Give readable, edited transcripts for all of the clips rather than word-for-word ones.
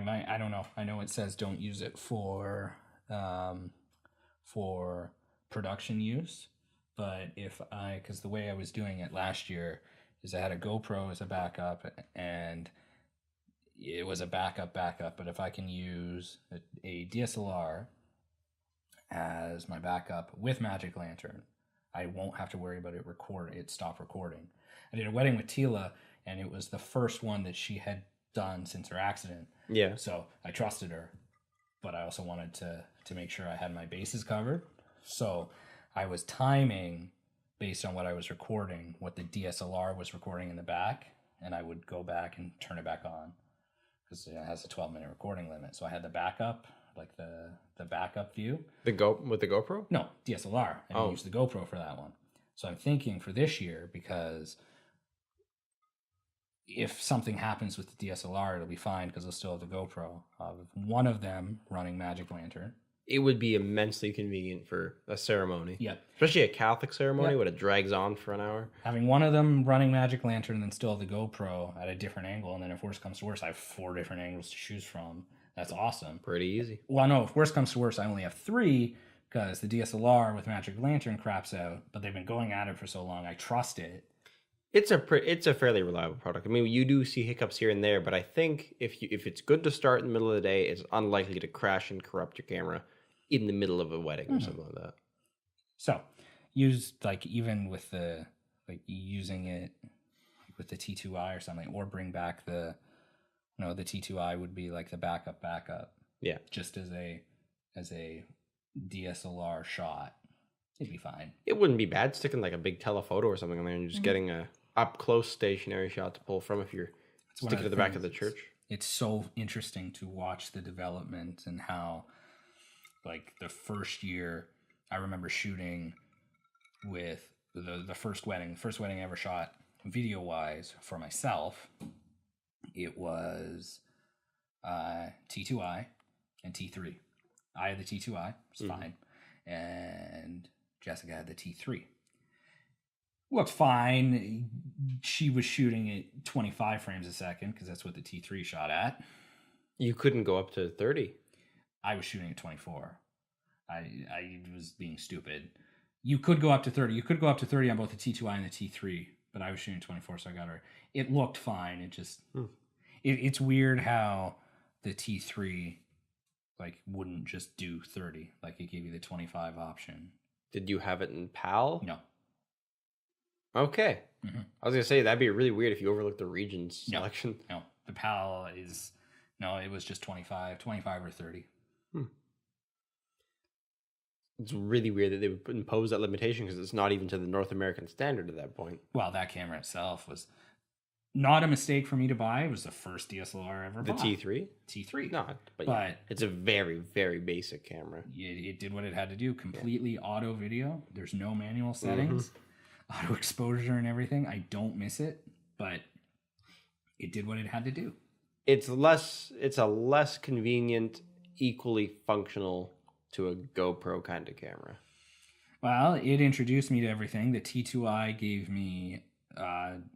I don't know. I know it says don't use it for production use, but because the way I was doing it last year is I had a GoPro as a backup, and it was a backup, but if I can use a DSLR as my backup with Magic Lantern, I won't have to worry about it stop recording. I did a wedding with Tila, and it was the first one that she had done since her accident. Yeah. So I trusted her, but I also wanted to make sure I had my bases covered. So I was timing based on what I was recording, what the DSLR was recording in the back, and I would go back and turn it back on because it has a 12-minute recording limit. So I had the backup, like the backup view. With the GoPro? No, DSLR. I didn't use the GoPro for that one. So I'm thinking for this year, because if something happens with the DSLR, it'll be fine because I'll still have the GoPro. One of them running Magic Lantern. It would be immensely convenient for a ceremony. Yeah. Especially a Catholic ceremony when it drags on for an hour. Having one of them running Magic Lantern and then still have the GoPro at a different angle, and then if worse comes to worse, I have 4 different angles to choose from. That's awesome. Pretty easy. Well, no, if worse comes to worse, I only have 3 because the DSLR with Magic Lantern craps out, but they've been going at it for so long. I trust it. It's a fairly reliable product. I mean, you do see hiccups here and there, but I think if it's good to start in the middle of the day, it's unlikely to crash and corrupt your camera in the middle of a wedding or something like that. So, use even with using it with the T2i or something, or bring back the T2i would be like the backup. Yeah. Just as a DSLR shot, it'd be fine. It wouldn't be bad sticking like a big telephoto or something on there and just getting a up close stationary shot to pull from if you're sticking to the back of the church. It's so interesting to watch the development and how, like, the first year I remember shooting with the first wedding I ever shot video wise for myself. It was T2i and T3. I had the T2i, it's fine, and Jessica had the T3. Looked fine. She was shooting at 25 frames a second because that's what the T3 shot at. You couldn't go up to 30. I was shooting at 24. I was being stupid. You could go up to 30. You could go up to 30 on both the T2i and the T3, but I was shooting 24, so I got her. It looked fine. It just it's weird how the T3 wouldn't just do 30. Like, it gave you the 25 option. Did you have it in PAL? No. Okay. Mm-hmm. I was gonna say that'd be really weird if you overlooked the regions selection. No. The PAL is it was just 25 or 30. It's really weird that they would impose that limitation because it's not even to the North American standard at that point. Well, that camera itself was not a mistake for me to buy. It was the first DSLR I ever bought. The T3? T3. No, but it's a very, very basic camera. It did what it had to do. Completely auto video. There's no manual settings. Auto exposure and everything. I don't miss it, but it did what it had to do. It's a less convenient, equally functional to a GoPro kind of camera. Well, it introduced me to everything. The T2i gave me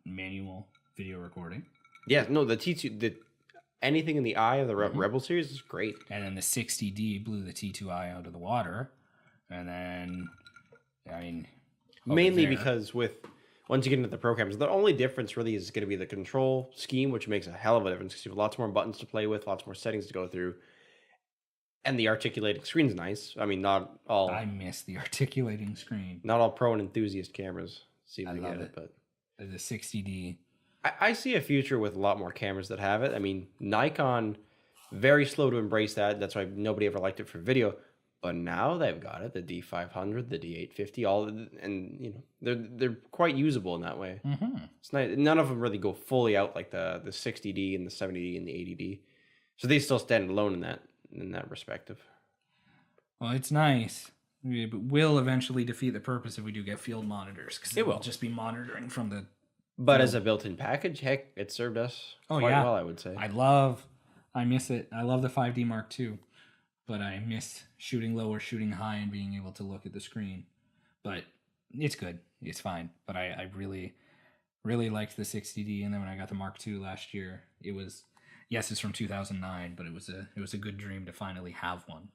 manual video recording. Yeah, no, the T2, anything in the eye of the Rebel series is great. And then the 60D blew the T2i out of the water. And then, mainly because once you get into the programs, the only difference really is going to be the control scheme, which makes a hell of a difference because you have lots more buttons to play with, lots more settings to go through. And the articulating screen's nice. I mean, not all... I miss the articulating screen. Not all pro and enthusiast cameras seem to love get it, but... The 60D... I see a future with a lot more cameras that have it. I mean, Nikon, very slow to embrace that. That's why nobody ever liked it for video. But now they've got it, the D500, the D850, and they're quite usable in that way. Mm-hmm. It's nice. None of them really go fully out like the 60D and the 70D and the 80D. So they still stand alone in that respective. Well, it's nice. It will eventually defeat the purpose if we do get field monitors, because it will just be monitoring from the... But as a built-in package, heck, it served us quite well, I would say. I miss it. I love the 5D Mark II, but I miss shooting low or shooting high and being able to look at the screen. But it's good. It's fine. But I really, really liked the 60D, and then when I got the Mark II last year, it was Yes, it's from 2009, but it was a good dream to finally have one.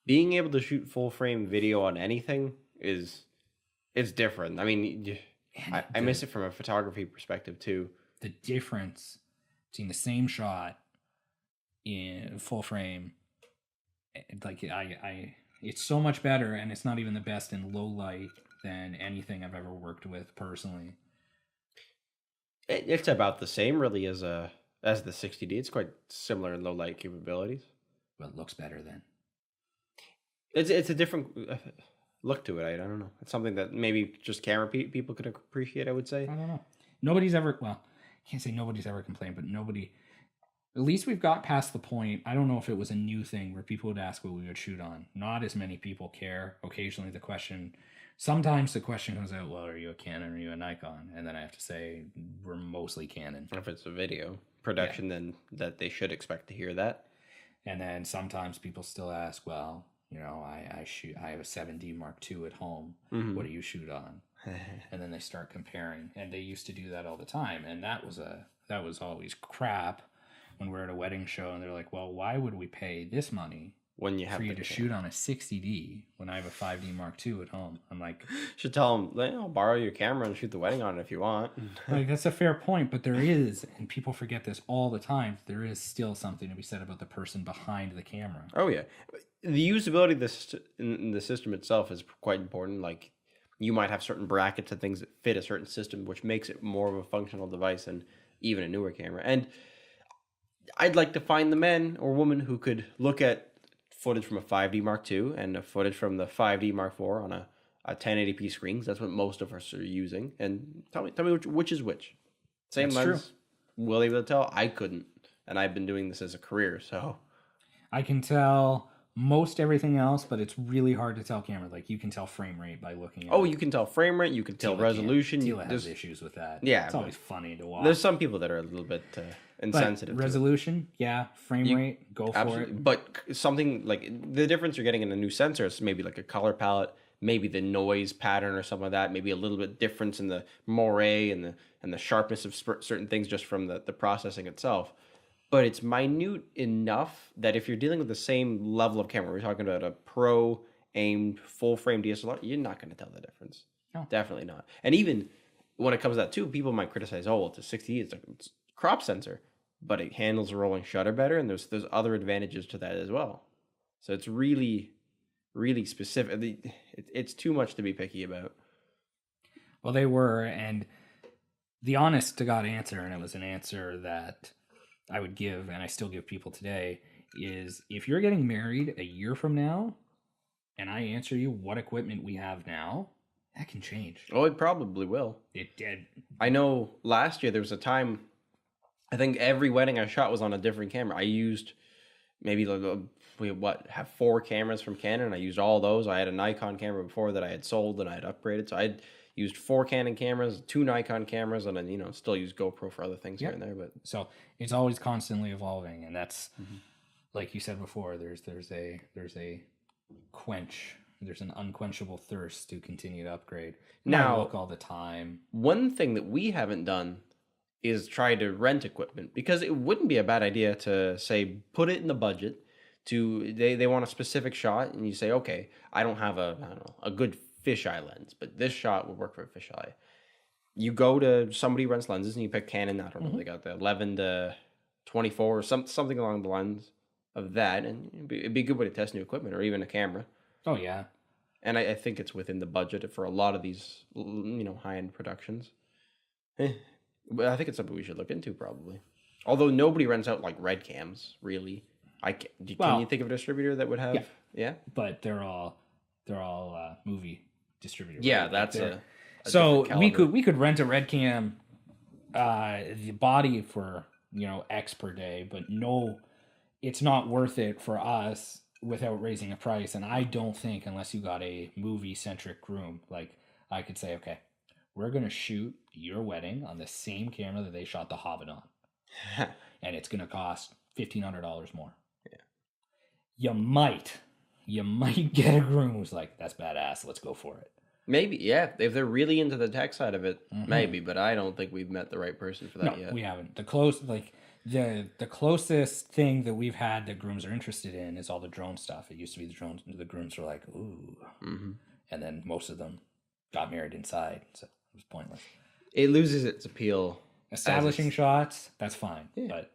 Being able to shoot full frame video on anything it's different. I mean, And I miss it from a photography perspective too. the difference between the same shot in full frame, like it's so much better, and it's not even the best in low light than anything I've ever worked with personally. It's about the same really as the 60D. It's quite similar in low light capabilities. But it looks better then. It's a different look to it. I don't know. It's something that maybe just camera people could appreciate, I would say. I don't know. Nobody's ever, well, I can't say nobody's ever complained, but nobody, at least we've got past the point. I don't know if it was a new thing where people would ask what we would shoot on. Not as many people care. Occasionally sometimes the question comes out, well, are you a Canon or are you a Nikon? And then I have to say, we're mostly Canon. If it's a video production, then that they should expect to hear that. And then sometimes people still ask, well, you know, I have a 7D Mark II at home. Mm-hmm. What do you shoot on? And then they start comparing, and they used to do that all the time, and that was always crap when we're at a wedding show, and they're like, well, why would we pay this money when you have for you to shoot on a 60D when I have a 5D Mark II at home? I'm like, should tell them, I'll borrow your camera and shoot the wedding on it if you want. like, that's a fair point, but there is, and people forget this all the time, there is still something to be said about the person behind the camera. Oh yeah, the usability of in the system itself is quite important. Like, you might have certain brackets and things that fit a certain system, which makes it more of a functional device than even a newer camera. And I'd like to find the man or woman who could look at footage from a 5D Mark II and a footage from the 5D Mark IV on a 1080p screens. That's what most of us are using. And tell me which is which. Same That's lens. true. Will they be able to tell? I couldn't. And I've been doing this as a career, so. I can tell most everything else, but it's really hard to tell camera. Like, you can tell frame rate by looking at it. You can tell frame rate, you can tell resolution. Tila has issues with that. Yeah, it's always funny to watch. There's some people that are a little bit insensitive. But resolution, frame rate, go for it. But something like the difference you're getting in a new sensor is maybe like a color palette, maybe the noise pattern or something like that, maybe a little bit difference in the moire and the sharpness of certain things just from the processing itself. But it's minute enough that if you're dealing with the same level of camera, we're talking about a pro aimed full frame DSLR, you're not going to tell the difference. No. Definitely not. And even when it comes to that too, people might criticize, it's a 60, it's a crop sensor, but it handles a rolling shutter better, and there's other advantages to that as well. So it's really, really specific. It's too much to be picky about. Well, they were, and the honest to God answer, and it was an answer that I would give, and I still give people today, is if you're getting married a year from now, and I answer you what equipment we have now, that can change. Oh, it probably will. It did. I know last year there was a time, I think every wedding I shot was on a different camera. I used maybe have 4 cameras from Canon. I used all those. I had a Nikon camera before that I had sold and I had upgraded. So I used 4 Canon cameras, 2 Nikon cameras, and then still use GoPro for other things here and there. But so it's always constantly evolving, and that's like you said before. There's a quench. There's an unquenchable thirst to continue to upgrade. Now, look all the time. One thing that we haven't done is try to rent equipment, because it wouldn't be a bad idea to say put it in the budget. They want a specific shot, and you say, okay, I don't have a good fisheye lens, but this shot would work for a fisheye. You go to somebody who rents lenses and you pick Canon. I don't know, they got the 11 to 24 or something along the lines of that, and it'd be a good way to test new equipment or even a camera. Oh yeah, and I think it's within the budget for a lot of these high-end productions. But I think it's something we should look into probably. Although nobody rents out like red cams really. Can you think of a distributor that would have? Yeah, but they're all movie distributors. Yeah, right? that's so we could rent a red cam, the body for X per day, but no, it's not worth it for us without raising a price. And I don't think, unless you got a movie centric room, like I could say, okay, we're gonna shoot your wedding on the same camera that they shot The Hobbit on, and it's gonna cost $1,500 more. Yeah, you might get a groom who's like, that's badass, let's go for it. Maybe, yeah. If they're really into the tech side of it, maybe. But I don't think we've met the right person for that yet. We haven't. The closest thing that we've had that grooms are interested in is all the drone stuff. It used to be the grooms were like, ooh. Mm-hmm. And then most of them got married inside, so it was pointless. It loses its appeal. Establishing shots, that's fine. Yeah. But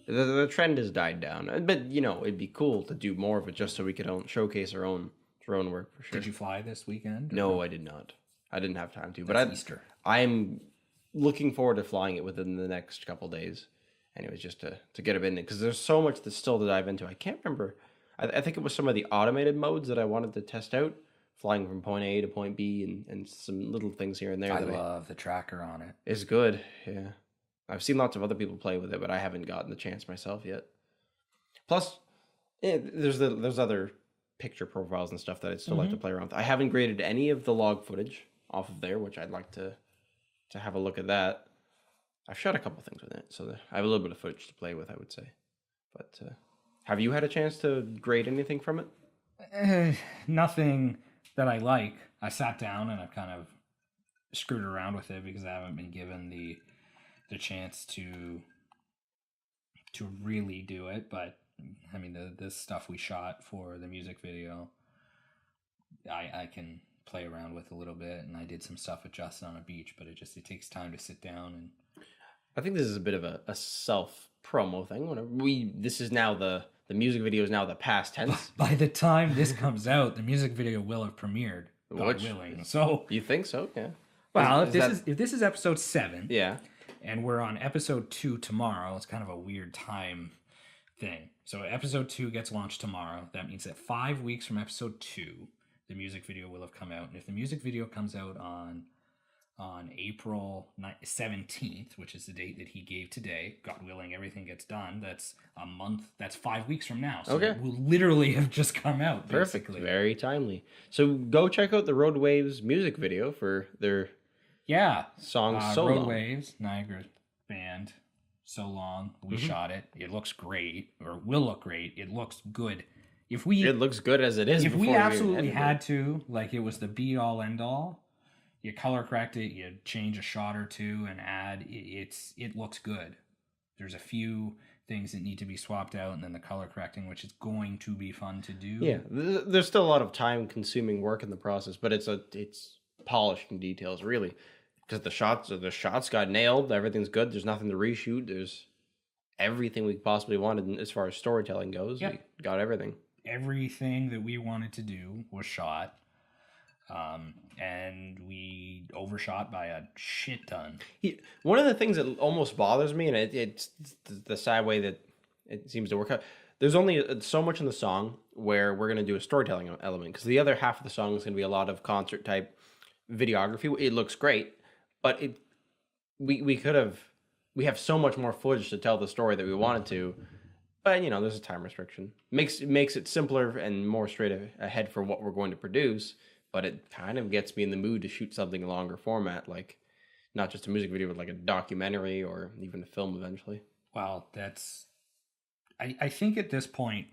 the trend has died down. But, you know, it'd be cool to do more of it just so we could showcase our own drone work for sure. did you fly this weekend? No, I did not. I didn't have time to. That's But Easter. I'm looking forward to flying it within the next couple days. Anyways, just to get a bit in it. Because there's so much that's still to dive into. I can't remember. I think it was some of the automated modes that I wanted to test out. Flying from point A to point B and some little things here and there. I love the tracker on it. It's good, yeah. I've seen lots of other people play with it, but I haven't gotten the chance myself yet. Plus, there's other picture profiles and stuff that I'd still like to play around with. I haven't graded any of the log footage off of there, which I'd like to have a look at that. I've shot a couple things with it, so I have a little bit of footage to play with, I would say. But have you had a chance to grade anything from it? Nothing that I like. I sat down and I've kind of screwed around with it because I haven't been given the chance to really do it. But I mean, the stuff we shot for the music video, I can play around with a little bit, and I did some stuff with Justin on a beach, but it takes time to sit down. And I think this is a bit of a self promo thing. This is now the music video is now the past tense. By the time this comes out, the music video will have premiered. God willing. So you think so? Yeah. Well, if this is episode 7, yeah, and we're on episode 2 tomorrow, it's kind of a weird time thing. So episode 2 gets launched tomorrow. That means that 5 weeks from episode 2, the music video will have come out. And if the music video comes out on April 17th, which is the date that he gave today, God willing, everything gets done, that's a month, that's 5 weeks from now. So it will literally have just come out, basically. Perfect. Very timely. So go check out the Road Waves music video for their song So Road Long. Waves, Niagara band, So Long. We shot it. It looks great, or will look great. It looks good. It looks good as it is. If we absolutely had to, like it was the be all end all, you color correct it, you change a shot or two and add, it looks good. There's a few things that need to be swapped out, and then the color correcting, which is going to be fun to do. Yeah, there's still a lot of time consuming work in the process, but it's polishing details really, because the shots got nailed. Everything's good. There's nothing to reshoot. There's everything we possibly wanted as far as storytelling goes. Yep. We got everything. Everything that we wanted to do was shot. And we overshot by a shit ton. One of the things that almost bothers me, and it's the sad way that it seems to work out, there's only so much in the song where we're going to do a storytelling element, because the other half of the song is going to be a lot of concert type videography. It looks great, but we have so much more footage to tell the story that we wanted to, but you know, there's a time restriction. Makes it simpler and more straight ahead for what we're going to produce. But it kind of gets me in the mood to shoot something in longer format, like not just a music video, but like a documentary or even a film eventually. Well, I think at this point,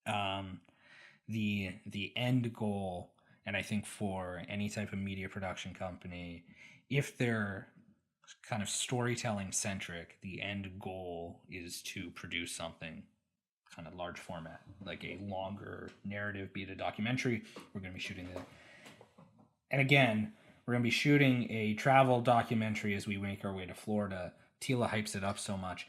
the end goal, and I think for any type of media production company, if they're kind of storytelling centric, the end goal is to produce something kind of large format, like a longer narrative, be it a documentary. We're going to be shooting and again, we're going to be shooting a travel documentary as we make our way to Florida. Tila hypes it up so much.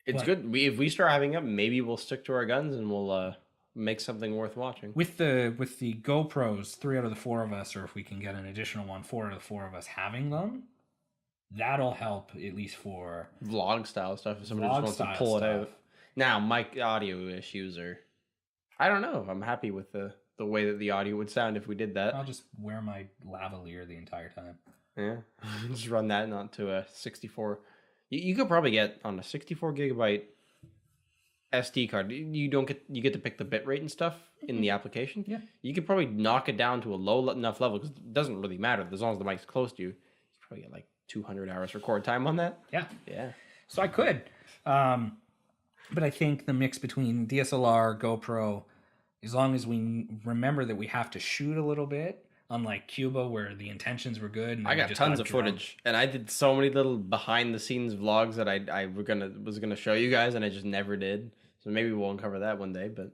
It's good. If we start having up, maybe we'll stick to our guns and we'll make something worth watching. With the GoPros, 3 out of the 4 of us, or if we can get an additional one, 4 out of the 4 of us having them, that'll help at least for vlog style stuff. If somebody just wants to pull it out. Now, mic audio issues are, I don't know. I'm happy with the way that the audio would sound if we did that. I'll just wear my lavalier the entire time. Yeah, just run that onto a 64. You could probably get on a 64 gigabyte SD card. You get to pick the bit rate and stuff in the application. Yeah, you could probably knock it down to a low enough level, because it doesn't really matter as long as the mic's close to you. You could probably get like 200 hours record time on that. Yeah. So I could. But I think the mix between DSLR, GoPro, as long as we remember that we have to shoot a little bit, unlike Cuba where the intentions were good and I then we got just tons got of drunk. footage, and I did so many little behind the scenes vlogs that I was gonna show you guys, and I just never did. So maybe we'll uncover that one day. But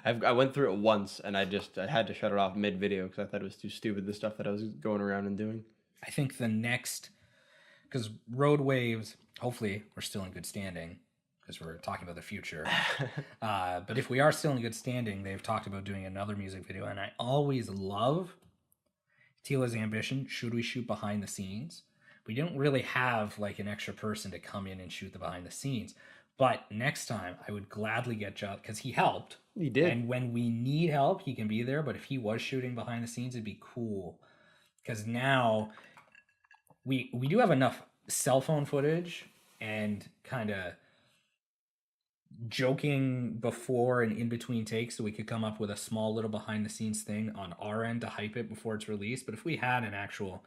I went through it once, and I had to shut it off mid video because I thought it was too stupid, the stuff that I was going around and doing. I think the next, because Road Waves, hopefully we're still in good standing because we're talking about the future. But if we are still in good standing, they've talked about doing another music video, and I always love Tila's ambition. Should we shoot behind the scenes? We don't really have like an extra person to come in and shoot the behind the scenes. But next time, I would gladly get Josh because he helped. He did. And when we need help, he can be there. But if he was shooting behind the scenes, it'd be cool. Because now we do have enough cell phone footage and kind of joking before and in between takes so we could come up with a small little behind the scenes thing on our end to hype it before it's released. But if we had an actual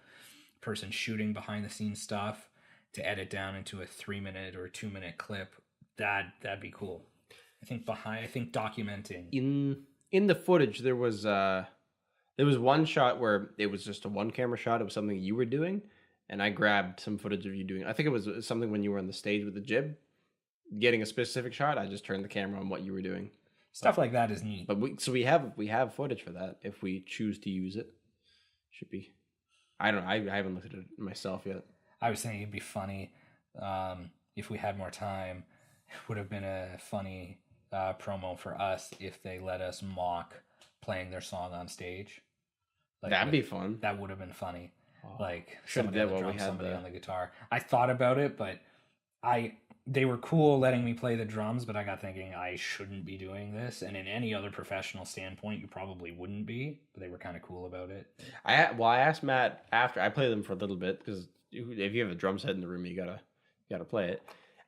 person shooting behind the scenes stuff to edit down into a 3-minute or a 2-minute clip, that'd be cool. I think documenting in the footage there was one shot where it was just a one camera shot. It was something you were doing, and I grabbed some footage of you doing. I think it was something when you were on the stage with the jib, getting a specific shot. I just turned the camera on what you were doing. Stuff like that is neat. But we have footage for that if we choose to use it. Should be. I don't know. I haven't looked at it myself yet. I was saying it'd be funny if we had more time. It would have been a funny promo for us if they let us mock playing their song on stage. Like, that'd be fun. That would have been funny. Oh, like somebody on the drum, somebody on the guitar. I thought about it, but they were cool letting me play the drums, but I got thinking I shouldn't be doing this. And in any other professional standpoint, you probably wouldn't be. But they were kind of cool about it. I asked Matt after I played them for a little bit because if you have a drum set in the room, you gotta play it.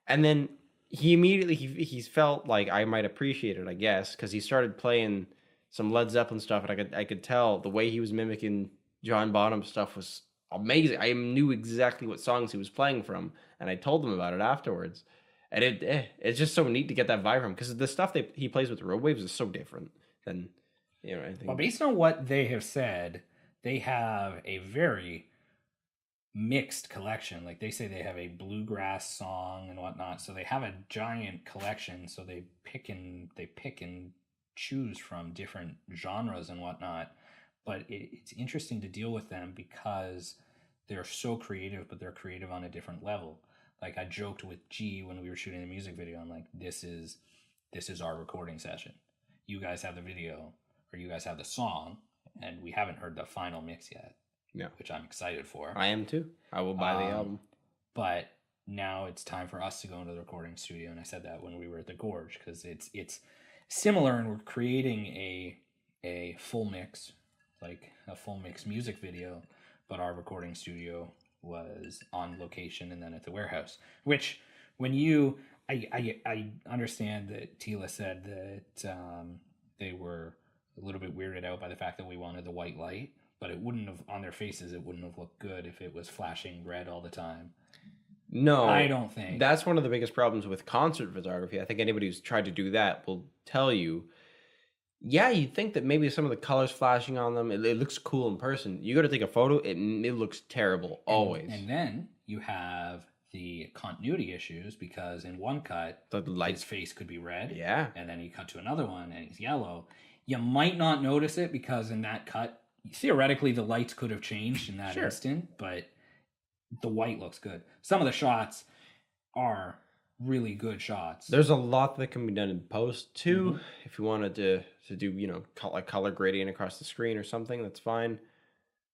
And then he immediately he felt like I might appreciate it, I guess, because he started playing some Led Zeppelin stuff, and I could tell the way he was mimicking John Bonham stuff was amazing. I knew exactly what songs he was playing from, and I told him about it afterwards. And it's just so neat to get that vibe from, because the stuff that he plays with Road Waves is so different than anything. Well, based on what they have said, they have a very mixed collection. Like they say they have a bluegrass song and whatnot, so they have a giant collection. So they pick and choose from different genres and whatnot. But it's interesting to deal with them because they're so creative, but they're creative on a different level. Like I joked with G when we were shooting the music video, I'm like, this is our recording session. You guys have the video, or you guys have the song, and we haven't heard the final mix yet. Yeah. Which I'm excited for. I am too. I will buy the album. But now it's time for us to go into the recording studio, and I said that when we were at the Gorge, because it's similar, and we're creating a full mix, like a full mix music video, but our recording studio was on location and then at the warehouse. Which when I understand that Tila said that they were a little bit weirded out by the fact that we wanted the white light. But it wouldn't have, on their faces, it wouldn't have looked good if it was flashing red all the time. No. I don't think. That's one of the biggest problems with concert photography. I think anybody who's tried to do that will tell you, yeah, you'd think that maybe some of the colors flashing on them, it looks cool in person. You go to take a photo, it looks terrible, always. And then you have the continuity issues, because in one cut, his face could be red. Yeah. And then you cut to another one and he's yellow. You might not notice it because in that cut, theoretically the lights could have changed in that instant, but the white looks good. Some of the shots are really good shots. There's a lot that can be done in post too. If you wanted to do color gradient across the screen or something, that's fine.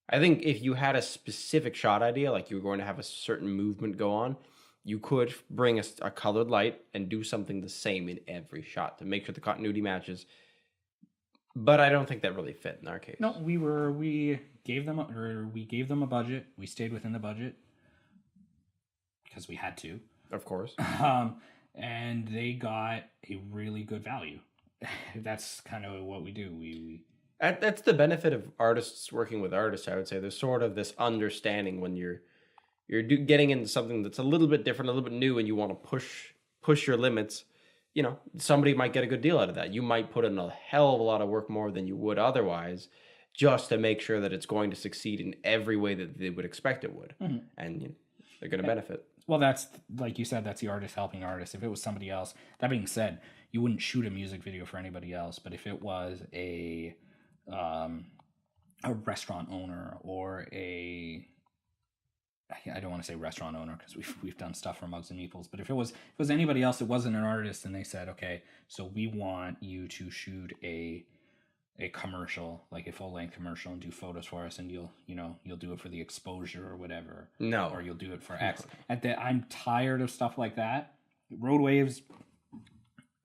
I think if you had a specific shot idea, like you were going to have a certain movement go on, you could bring a colored light and do something the same in every shot to make sure the continuity matches. But I don't think that really fit in our case. No, we gave them a budget. We stayed within the budget because we had to, of course. And they got a really good value. That's kind of what we do. That's the benefit of artists working with artists. I would say there's sort of this understanding when you're getting into something that's a little bit different, a little bit new, and you want to push your limits. Somebody might get a good deal out of that. You might put in a hell of a lot of work more than you would otherwise. just to make sure that it's going to succeed in every way that they would expect it would. Mhm. And they're going to benefit. Well, that's like you said, that's the artist helping artist. If it was somebody else, that being said, you wouldn't shoot a music video for anybody else. But if it was a restaurant owner or I don't want to say restaurant owner because we've done stuff for Mugs and Meeples, but if it was anybody else, it wasn't an artist, and they said, okay, so we want you to shoot a commercial, like a full length commercial, and do photos for us, and you'll do it for the exposure or whatever. No. Or you'll do it for X. I'm tired of stuff like that. Road Waves,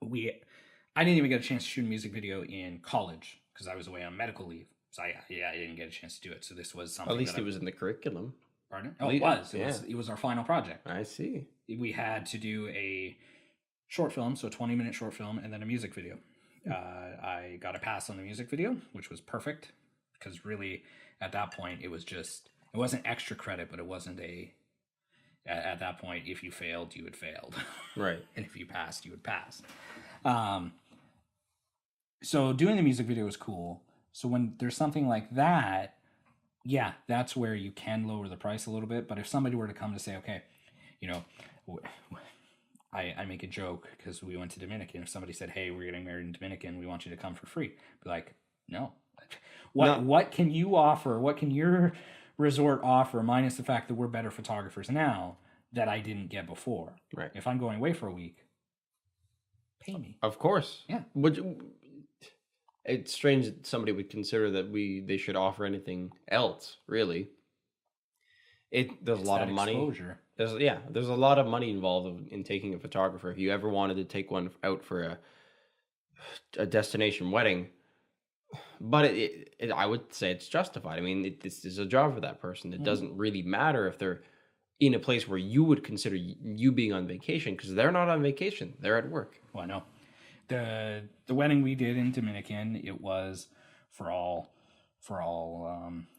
I didn't even get a chance to shoot a music video in college because I was away on medical leave. So I didn't get a chance to do it. So this was something. At least it was in the curriculum. Pardon? Oh, it was. It was our final project. I see. We had to do a short film, so a 20-minute short film, and then a music video. I got a pass on the music video, which was perfect because really at that point it wasn't extra credit, but it wasn't at that point, if you failed, you had failed. Right. And if you passed, you would pass. So doing the music video was cool. So when there's something like that, yeah, that's where you can lower the price a little bit. But if somebody were to come to say, okay, I make a joke because we went to Dominican. If somebody said, hey, we're getting married in Dominican, we want you to come for free. Be like, no. What can you offer? What can your resort offer, minus the fact that we're better photographers now, that I didn't get before? Right. If I'm going away for a week, pay me. Of course. Yeah. It's strange that somebody would consider that they should offer anything else, really. There's a lot of money. Exposure. There's a lot of money involved in taking a photographer. If you ever wanted to take one out for a destination wedding, but I would say it's justified. I mean, this is a job for that person. It doesn't really matter if they're in a place where you would consider you being on vacation, because they're not on vacation. They're at work. Well, I know. The wedding we did in Dominican, it was for all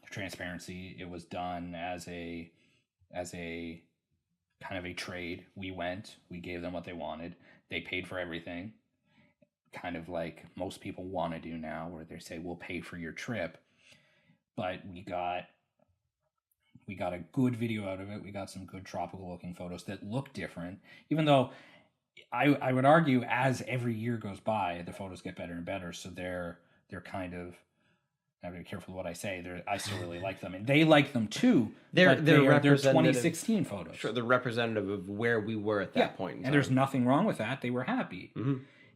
transparency, it was done as a kind of a trade. We gave them what they wanted. They paid for everything, kind of like most people want to do now, where they say, we'll pay for your trip. But we got a good video out of it. We got some good tropical looking photos that look different, even though I would argue as every year goes by, the photos get better and better. So they're kind of, I have to be careful what I say. I still really like them, and they like them too. They're 2016 photos. Sure, they're representative of where we were at that point in time. And there's nothing wrong with that. They were happy,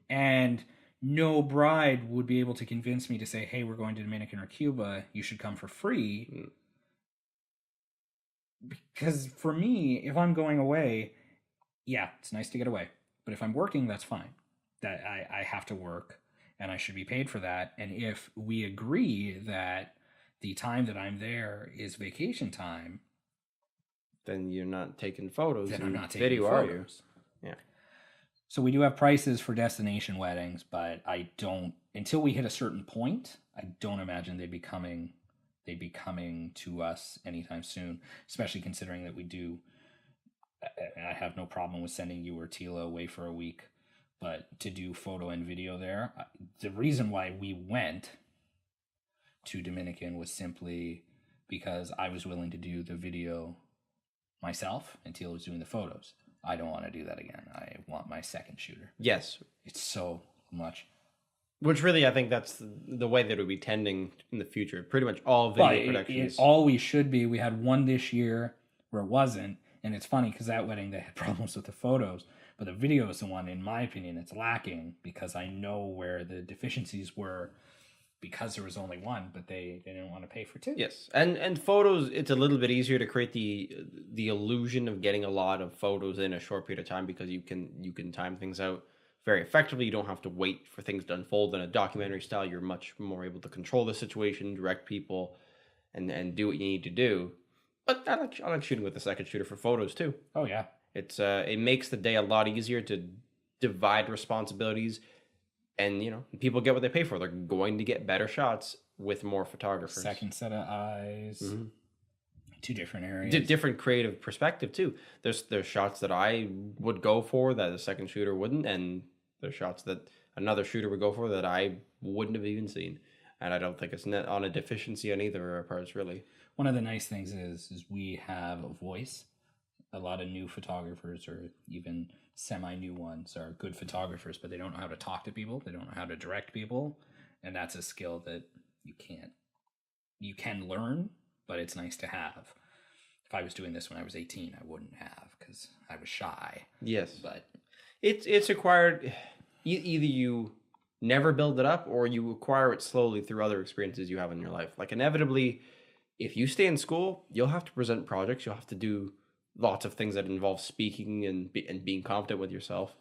and no bride would be able to convince me to say, "Hey, we're going to Dominican or Cuba. You should come for free." Because for me, if I'm going away, yeah, it's nice to get away. But if I'm working, that's fine. That I have to work, and I should be paid for that. And if we agree that the time that I'm there is vacation time, then you're not taking photos. Then I'm not taking video, photos. Are you? Yeah. So we do have prices for destination weddings, but until we hit a certain point, I don't imagine they'd be coming to us anytime soon, especially considering that I have no problem with sending you or Tila away for a week, but to do photo and video there, the reason why we went to Dominican was simply because I was willing to do the video myself and Tila was doing the photos. I don't want to do that again. I want my second shooter. Yes. It's so much. Which really, I think that's the way that it would be tending in the future. Pretty much all video productions. It always should be. We had one this year where it wasn't. And it's funny because that wedding, they had problems with the photos. But the video is the one, in my opinion, it's lacking because I know where the deficiencies were because there was only one, but they didn't want to pay for two. Yes. And photos, it's a little bit easier to create the illusion of getting a lot of photos in a short period of time because you can time things out very effectively. You don't have to wait for things to unfold in a documentary style. You're much more able to control the situation, direct people, and do what you need to do. But I like shooting with the second shooter for photos too. Oh yeah, it makes the day a lot easier to divide responsibilities, and people get what they pay for. They're going to get better shots with more photographers. Second set of eyes, two different areas, different creative perspective too. There's shots that I would go for that a second shooter wouldn't, and there's shots that another shooter would go for that I wouldn't have even seen. and I don't think it's net on a deficiency on either of our parts, really. One of the nice things is we have a voice. A lot of new photographers, or even semi-new ones, are good photographers, but they don't know how to talk to people. They don't know how to direct people, and that's a skill that you can learn, but it's nice to have. If I was doing this when I was 18, I wouldn't have, because I was shy. Yes, But it's acquired. Either you never build it up, or you acquire it slowly through other experiences you have in your life. Like inevitably, if you stay in school, you'll have to present projects. You'll have to do lots of things that involve speaking and being confident with yourself.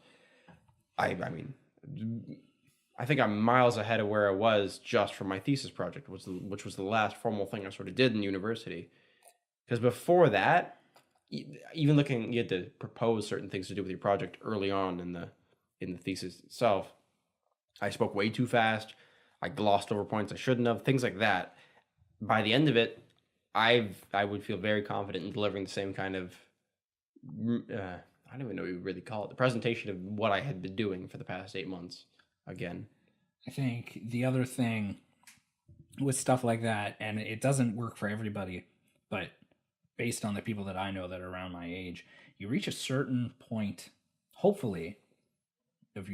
I mean, I think I'm miles ahead of where I was just for my thesis project, which was the last formal thing I sort of did in university. Because before that, even looking, you had to propose certain things to do with your project early on in the thesis itself. I spoke way too fast. I glossed over points I shouldn't have. Things like that. By the end of it, I would feel very confident in delivering the same kind of I don't even know what you really call it, the presentation of what I had been doing for the past 8 months. Again, I think the other thing with stuff like that, and it doesn't work for everybody, but based on the people that I know that are around my age, you reach a certain point, hopefully, of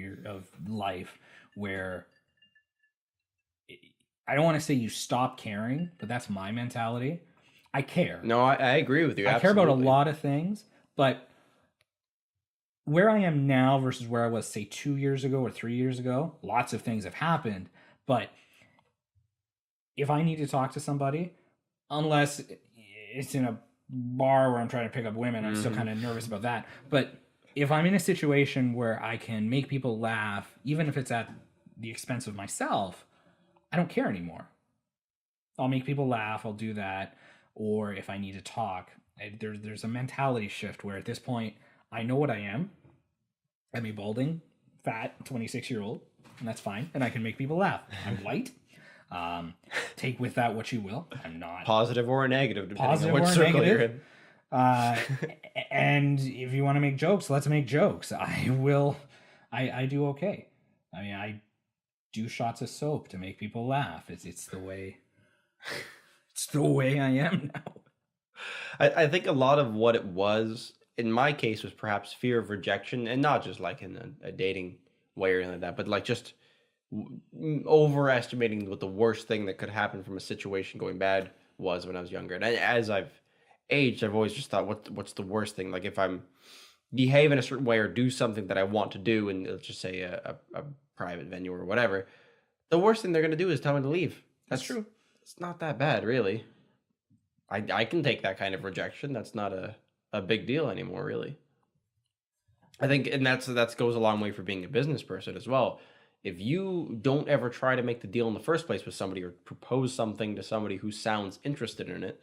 life where I don't want to say you stop caring, but that's my mentality. I care. No, I agree with you. I care about a lot of things, but where I am now versus where I was, say, 2 years ago or 3 years ago, lots of things have happened. But if I need to talk to somebody, unless it's in a bar where I'm trying to pick up women, I'm still kind of nervous about that. But if I'm in a situation where I can make people laugh, even if it's at the expense of myself, I don't care anymore. I'll make people laugh. I'll do that. Or if I need to talk, there's a mentality shift where at this point, I know what I am. I'm a balding, fat, 26-year-old, and that's fine. And I can make people laugh. I'm white. Take with that what you will. I'm not positive or negative, depending positive on what or circle negative. you're in. And if you want to make jokes, let's make jokes. I will. I do okay. I mean, I do shots of soap to make people laugh. It's the way. It's the way I am now. I think a lot of what it was in my case was perhaps fear of rejection, and not just like in a dating way or anything like that, but like just overestimating what the worst thing that could happen from a situation going bad was when I was younger. And as I've aged, I've always just thought, what's the worst thing? Like if I'm behave in a certain way or do something that I want to do, and let's just say a private venue or whatever, the worst thing they're going to do is tell me to leave. That's true. It's not that bad, really. I can take that kind of rejection. That's not a big deal anymore, really. I think, and that goes a long way for being a business person as well. If you don't ever try to make the deal in the first place with somebody or propose something to somebody who sounds interested in it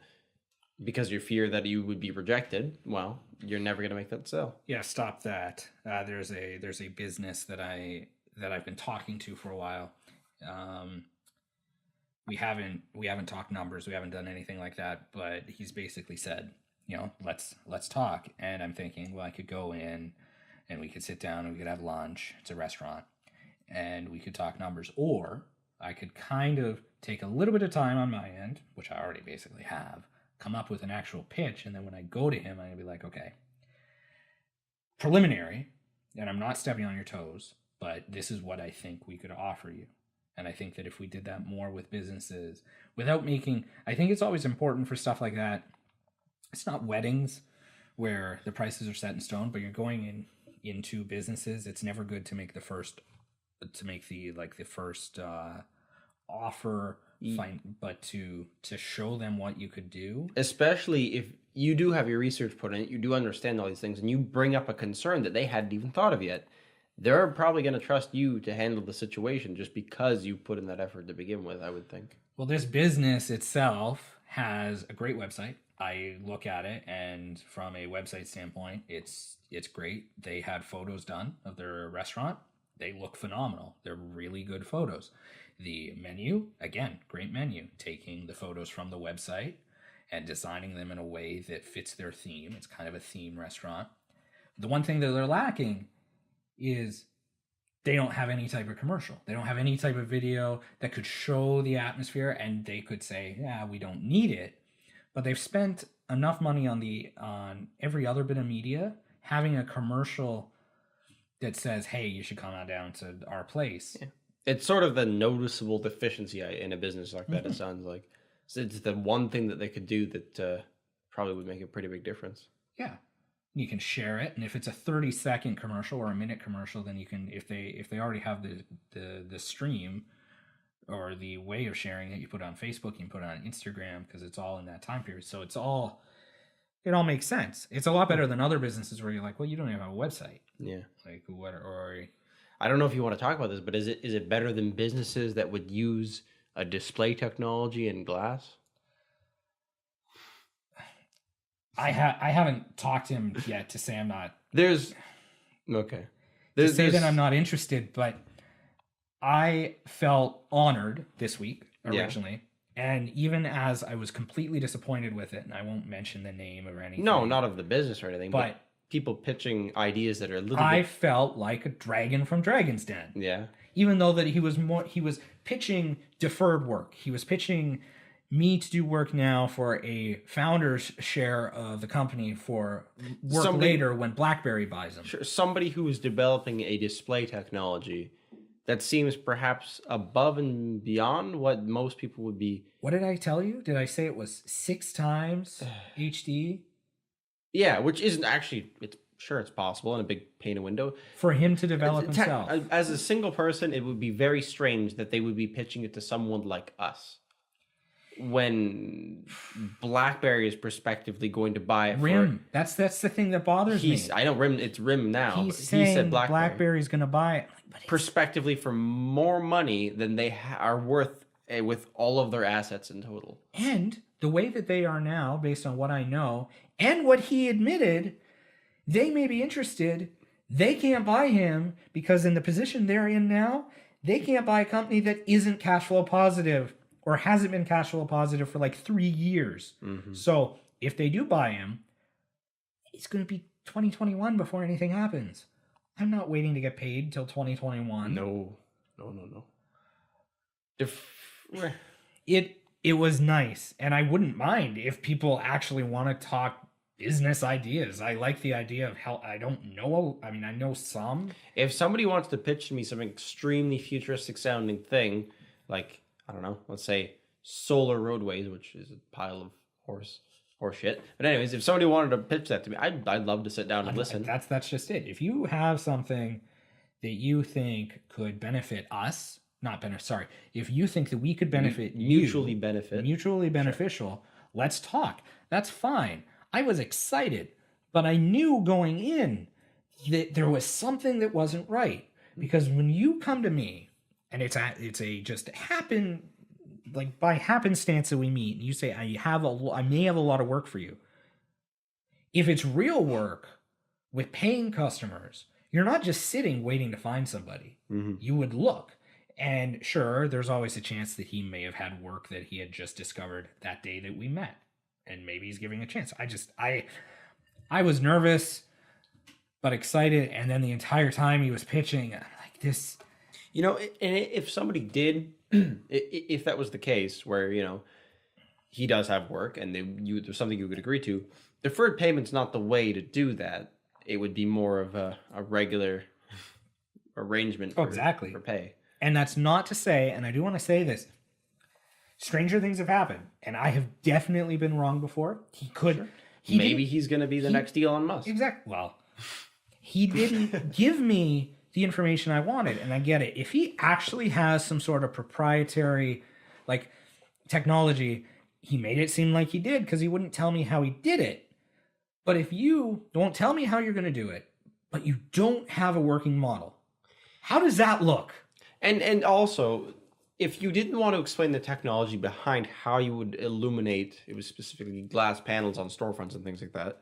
because you fear that you would be rejected, well, you're never going to make that sale. Yeah, stop that. There's a business that I've been talking to for a while. We haven't talked numbers. We haven't done anything like that. But he's basically said, let's talk. And I'm thinking, well, I could go in and we could sit down and we could have lunch. It's a restaurant, and we could talk numbers. Or I could kind of take a little bit of time on my end, which I already basically have, come up with an actual pitch. And then when I go to him, I'm going to be like, okay, preliminary, and I'm not stepping on your toes, but this is what I think we could offer you. And I think that if we did that more with businesses, without making, I think it's always important for stuff like that. It's not weddings where the prices are set in stone, but you're going into businesses. It's never good to make the first offer, but to show them what you could do. Especially if you do have your research put in it, you do understand all these things, and you bring up a concern that they hadn't even thought of yet. They're probably going to trust you to handle the situation just because you put in that effort to begin with, I would think. Well, this business itself has a great website. I look at it, and from a website standpoint, it's great. They had photos done of their restaurant. They look phenomenal. They're really good photos. The menu, again, great menu. Taking the photos from the website and designing them in a way that fits their theme. It's kind of a theme restaurant. The one thing that they're lacking is they don't have any type of commercial. They don't have any type of video that could show the atmosphere, and they could say, yeah, we don't need it. But they've spent enough money on every other bit of media having a commercial that says, hey, you should come on down to our place. Yeah. It's sort of the noticeable deficiency in a business like that, it sounds like. So it's the one thing that they could do that probably would make a pretty big difference. Yeah. You can share it, and if it's a 30-second commercial or a minute commercial, then you can, if they already have the stream or the way of sharing it, you put it on Facebook, you can put it on Instagram, because it's all in that time period. So it all makes sense. It's a lot better than other businesses where you're like, well, you don't even have a website. Yeah. Like what, or I don't know if you want to talk about this, but is it better than businesses that would use a display technology and glass? I haven't talked to him yet to say I'm not. Okay. To say that I'm not interested, but I felt honored this week originally. Yeah. And even as I was completely disappointed with it, and I won't mention the name or anything. No, not of the business or anything, but people pitching ideas that are a little I felt like a dragon from Dragon's Den. Yeah. Even though that he was pitching deferred work. He was pitching me to do work now for a founder's share of the company for work later when BlackBerry buys them. Sure, somebody who is developing a display technology that seems perhaps above and beyond what most people would be. What did I tell you? Did I say it was 6 times HD? Yeah, which isn't actually, it's possible, and a big pane of window. For him to develop himself. As a single person, it would be very strange that they would be pitching it to someone like us, when BlackBerry is prospectively going to buy it. RIM. That's the thing that bothers me. I know RIM. It's RIM now. He said BlackBerry's going to buy it. Prospectively for more money than they are worth with all of their assets in total. And the way that they are now, based on what I know, and what he admitted, they may be interested. They can't buy him because in the position they're in now, they can't buy a company that isn't cash flow positive or hasn't been cash flow positive for like 3 years. Mm-hmm. So if they do buy him, it's going to be 2021 before anything happens. I'm not waiting to get paid till 2021. No. It was nice, and I wouldn't mind if people actually want to talk business ideas. I like the idea of how I don't know. I mean, I know some. If somebody wants to pitch to me some extremely futuristic sounding thing, like, I don't know, let's say solar roadways, which is a pile of horse shit. But anyways, if somebody wanted to pitch that to me, I'd love to sit down and listen. That's just it. If you have something that you think could benefit us, if you think that we could benefit mutually beneficial, sure, let's talk. That's fine. I was excited, but I knew going in that there was something that wasn't right, because when you come to me and it's just happen, like by happenstance that we meet, and you say, I may have a lot of work for you. If it's real work with paying customers, you're not just sitting waiting to find somebody. Mm-hmm. You would look. And sure, there's always a chance that he may have had work that he had just discovered that day that we met. And maybe he's giving a chance. I was nervous, but excited. And then the entire time he was pitching, I'm like, this. You know, and if somebody did, if that was the case where, you know, he does have work and there's something you could agree to, deferred payment's not the way to do that. It would be more of a regular arrangement for pay. And that's not to say, and I do want to say this, stranger things have happened, and I have definitely been wrong before. He could. Sure. Maybe he's going to be the next Elon Musk. Exactly. Well, he didn't give me the information I wanted, and I get it. If he actually has some sort of proprietary, like, technology, he made it seem like he did because he wouldn't tell me how he did it. But if you don't tell me how you're going to do it, but you don't have a working model, how does that look? And also, if you didn't want to explain the technology behind how you would illuminate, it was specifically glass panels on storefronts and things like that,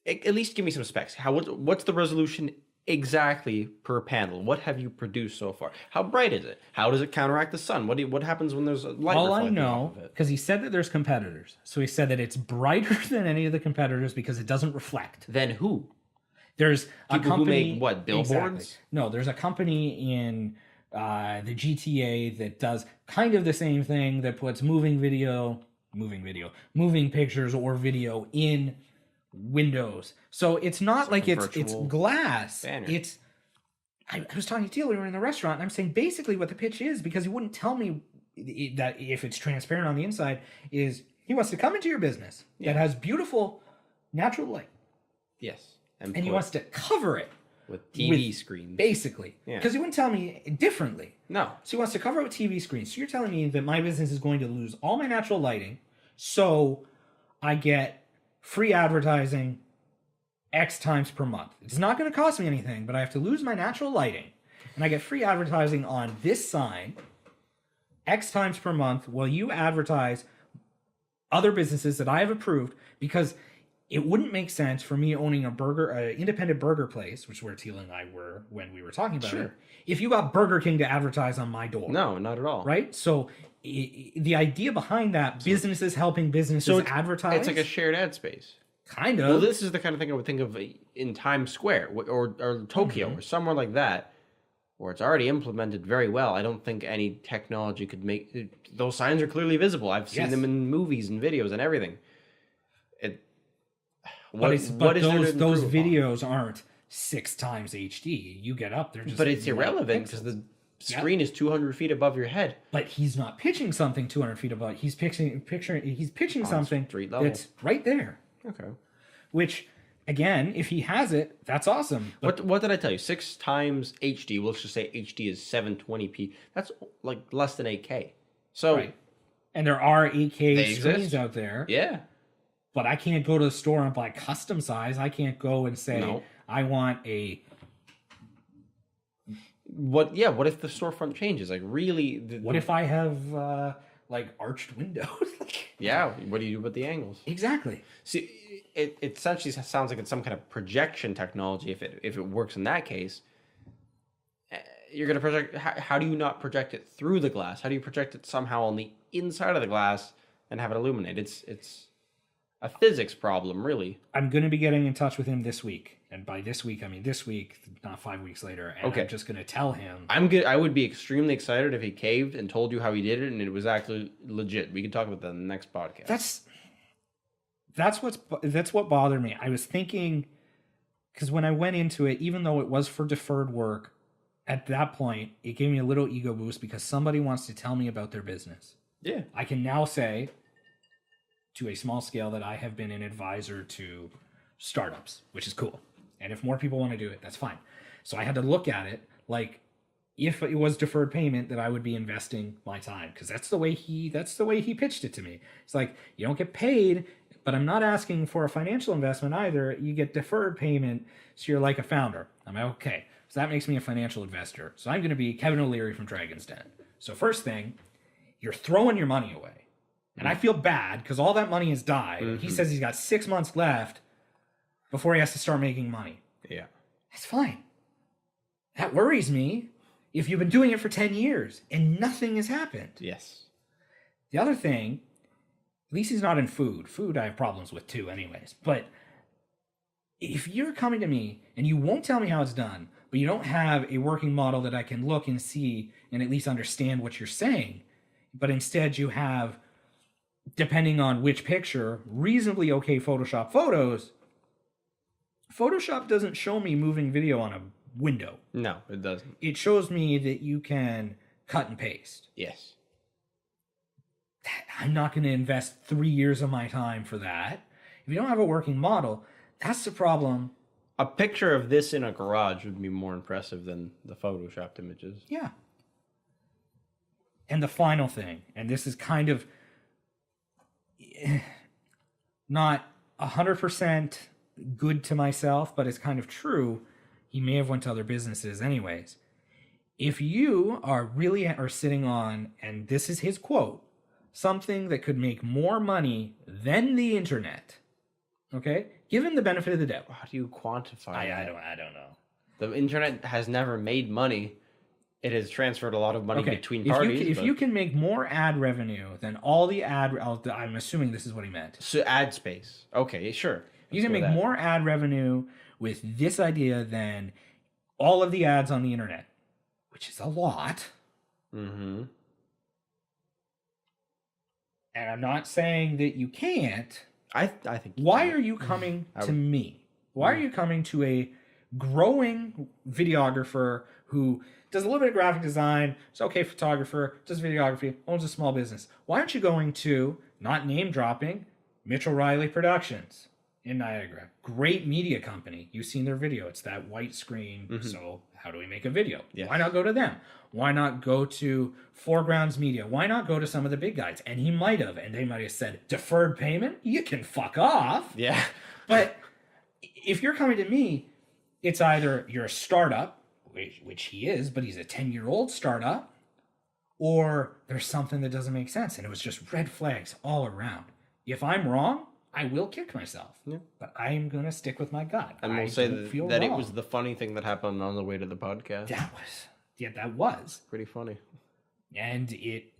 at least give me some specs. What's the resolution exactly per panel? What have you produced so far? How bright is it? How does it counteract the sun? What happens when there's a light All reflecting I know, off of it? because he said that there's competitors. So he said that it's brighter than any of the competitors because it doesn't reflect. Then who? There's a People who company make what, billboards? Exactly. No, there's a company in the GTA that does kind of the same thing, that puts moving pictures or video in windows. So it's not like it's virtual glass. banner. It's I was talking to you, we were in the restaurant, and I'm saying basically what the pitch is, because he wouldn't tell me that if it's transparent on the inside, is he wants to come into your business that has beautiful natural light, Yes. and he wants to cover it with TV screens. basically, Yeah. because he wouldn't tell me differently. No. So he wants to cover it with TV screens. So you're telling me that my business is going to lose all my natural lighting, so I get free advertising X times per month. It's not going to cost me anything, but I have to lose my natural lighting, and I get free advertising on this sign X times per month while you advertise other businesses that I have approved, because it wouldn't make sense for me owning an independent burger place, which is where Teal and I were when we were talking about it, if you got Burger King to advertise on my door. No, not at all. Right? So the idea behind that, businesses helping businesses advertise. It's like a shared ad space. Kind of. Well, this is the kind of thing I would think of in Times Square or Tokyo or somewhere like that, where it's already implemented very well. I don't think any technology could make those signs are clearly visible. I've seen them in movies and videos and everything. But those videos aren't 6 times HD. You get up, they're just. But it's irrelevant because the screen is 200 feet above your head. But he's not pitching something 200 feet above. He's pitching something that's right there. Okay. Which, again, if he has it, that's awesome. But what did I tell you? 6 times HD. We'll just say HD is 720p. That's like less than 8K. So. Right. And there are 8K screens out there. Yeah. But I can't go to the store and buy custom size. I can't go and say, I want a... What if the storefront changes? Like, really... What if I have, arched windows? Yeah, what do you do with the angles? Exactly. See, it essentially sounds like it's some kind of projection technology. If it works in that case, you're going to project... How do you not project it through the glass? How do you project it somehow on the inside of the glass and have it illuminate? It's a physics problem, really. I'm going to be getting in touch with him this week. And by this week, I mean this week, not 5 weeks later. And I'm just going to tell him. I would be extremely excited if he caved and told you how he did it and it was actually legit. We can talk about that in the next podcast. That's what bothered me. I was thinking, because when I went into it, even though it was for deferred work, at that point, it gave me a little ego boost because somebody wants to tell me about their business. Yeah. I can now say, to a small scale, that I have been an advisor to startups, which is cool. And if more people want to do it, that's fine. So I had to look at it like if it was deferred payment, that I would be investing my time, because that's the way he pitched it to me. It's like, you don't get paid, but I'm not asking for a financial investment either. You get deferred payment, so you're like a founder. I'm like, okay, so that makes me a financial investor. So I'm going to be Kevin O'Leary from Dragon's Den. So first thing, you're throwing your money away. And I feel bad because all that money has died. Mm-hmm. He says he's got 6 months left before he has to start making money. Yeah. That's fine. That worries me if you've been doing it for 10 years and nothing has happened. Yes. The other thing, at least he's not in food. Food I have problems with too anyways. But if you're coming to me and you won't tell me how it's done, but you don't have a working model that I can look and see and at least understand what you're saying, but instead you have, depending on which picture, reasonably okay Photoshop photos, Photoshop doesn't show me moving video on a window. No, it doesn't. It shows me that you can cut and paste. Yes. I'm not going to invest 3 years of my time for that. If you don't have a working model, that's the problem. A picture of this in a garage would be more impressive than the Photoshopped images. Yeah. And the final thing, and this is kind of not 100% good to myself, but it's kind of true. He may have went to other businesses anyways. If you are sitting on, and this is his quote, something that could make more money than the internet, okay? Give him the benefit of the doubt. How do you quantify I that? don't know. The internet has never made money. It has transferred a lot of money between parties. If you can make more ad revenue than all the I'm assuming this is what he meant. So ad space. Okay, sure. You can make more ad revenue with this idea than all of the ads on the internet, which is a lot. Mm-hmm. And I'm not saying that you can't. I think. Why are you coming to me? Why are you coming to a growing videographer who does a little bit of graphic design, is okay photographer, does videography, owns a small business? Why aren't you going to, not name dropping, Mitchell Riley Productions in Niagara? Great media company. You've seen their video. It's that white screen. So how do we make a video? Yes. Why not go to them? Why not go to Foregrounds Media? Why not go to some of the big guys? And he might have, and they might have said, deferred payment? You can fuck off. Yeah. But if you're coming to me, it's either you're a startup, which he is, but he's a 10-year-old startup, or there's something that doesn't make sense. And it was just red flags all around. If I'm wrong, I will kick myself. Yeah. But I am going to stick with my gut. And we'll say that it was the funny thing that happened on the way to the podcast. That was. Pretty funny. And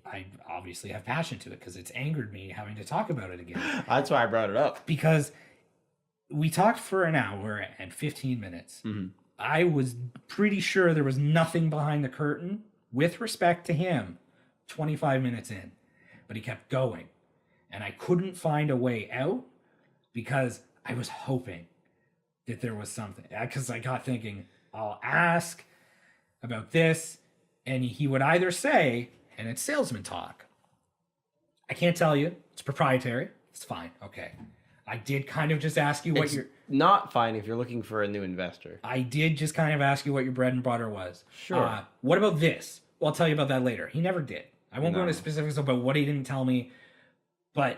I obviously have passion to it because it's angered me having to talk about it again. That's why I brought it up. Because we talked for an hour and 15 minutes. Mm-hmm. I was pretty sure there was nothing behind the curtain with respect to him 25 minutes in. But he kept going. And I couldn't find a way out because I was hoping that there was something. Because I got thinking, I'll ask about this. And he would either say, and it's salesman talk. I can't tell you. It's proprietary. It's fine. Okay. I did kind of just ask you what not fine if you're looking for a new investor. I did just kind of ask you what your bread and butter was. Sure. What about this? Well, I'll tell you about that later. He never did. I won't go into specifics about what he didn't tell me, but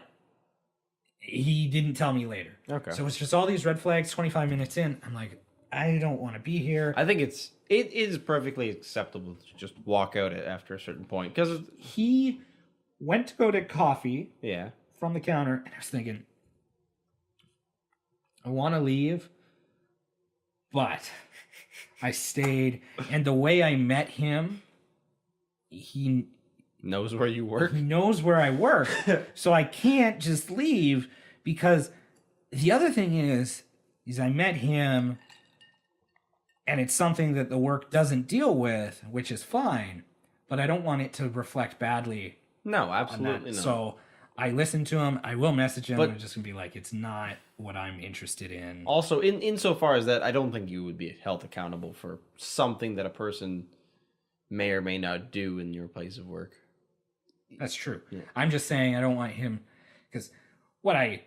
he didn't tell me later. Okay. So it's just all these red flags 25 minutes in. I'm like, I don't want to be here. I think it is perfectly acceptable to just walk out after a certain point. Because he went to go to coffee yeah, from the counter, and I was thinking, I want to leave, but I stayed. And the way I met him, he knows where you work. He knows where I work. So I can't just leave because the other thing is I met him and it's something that the work doesn't deal with, which is fine, but I don't want it to reflect badly. No, absolutely not. So I listened to him. I will message him. I'm just going to be like, it's not what I'm interested in. Also, insofar as that, I don't think you would be held accountable for something that a person may or may not do in your place of work. That's true. Yeah. I'm just saying I don't want him, because what I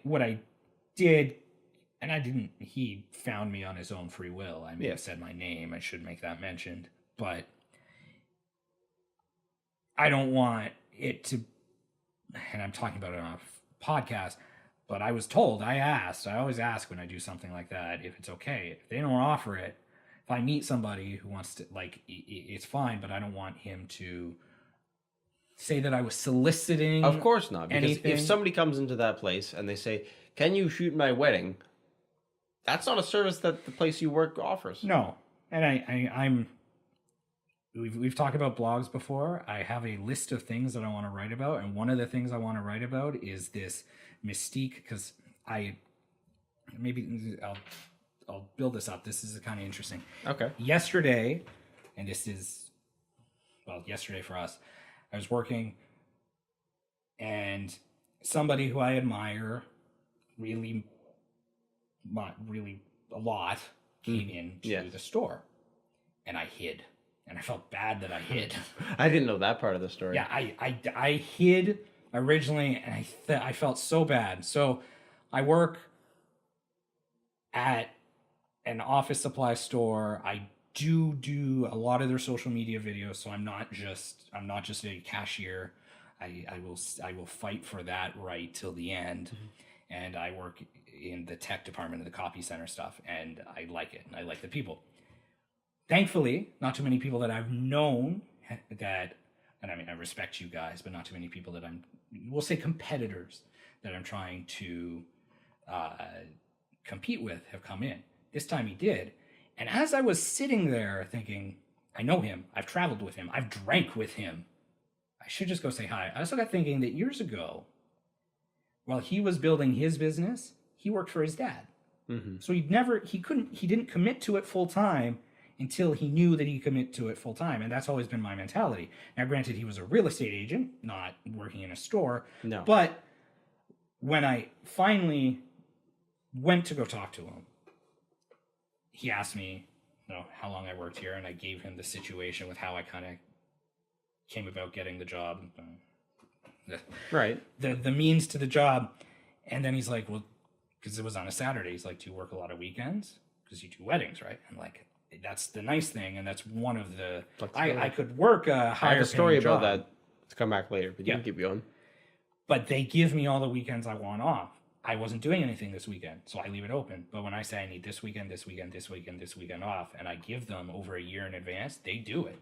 did, and I didn't, he found me on his own free will. I may have said my name. I should make that mentioned. But I don't want it to, and I'm talking about it on a podcast, but I was told, I always ask when I do something like that, if it's okay. If they don't offer it, if I meet somebody who wants to, like, it's fine, but I don't want him to say that I was soliciting. Of course not. Because anything. If somebody comes into that place and they say, can you shoot my wedding? That's not a service that the place you work offers. No. And we've talked about blogs before. I have a list of things that I want to write about. And one of the things I want to write about is this mystique, because I'll build this up. This is kind of interesting. Okay. Yesterday, and this is, yesterday for us, I was working and somebody who I admire really a lot came into the store, and I hid, and I felt bad that I hid. I didn't know that part of the story. Yeah, I hid originally, and I felt so bad. So I work at an office supply store. I do a lot of their social media videos, so I'm not just a cashier. I will fight for that right till the end. Mm-hmm. And I work in the tech department of the copy center stuff, and I like it, and I like the people. Thankfully, not too many people that I've known that, and I mean, I respect you guys, but not too many people that we'll say competitors that I'm trying to compete with have come in. This time he did. And as I was sitting there thinking, I know him, I've traveled with him, I've drank with him, I should just go say hi. I also got thinking that years ago, while he was building his business, he worked for his dad. So he didn't commit to it full time until he knew that he commit to it full time. And that's always been my mentality. Now, granted, he was a real estate agent, not working in a store. No. But when I finally went to go talk to him, he asked me, how long I worked here, and I gave him the situation with how I kind of came about getting the job. Right. The means to the job. And then he's like, well, because it was on a Saturday, he's like, do you work a lot of weekends? Because you do weddings, right? And like, that's the nice thing, and that's one of the... I could work a higher I have a story job, about that to come back later, but you can keep going. But they give me all the weekends I want off. I wasn't doing anything this weekend, so I leave it open. But when I say I need this weekend, this weekend, this weekend, this weekend off, and I give them over a year in advance, they do it.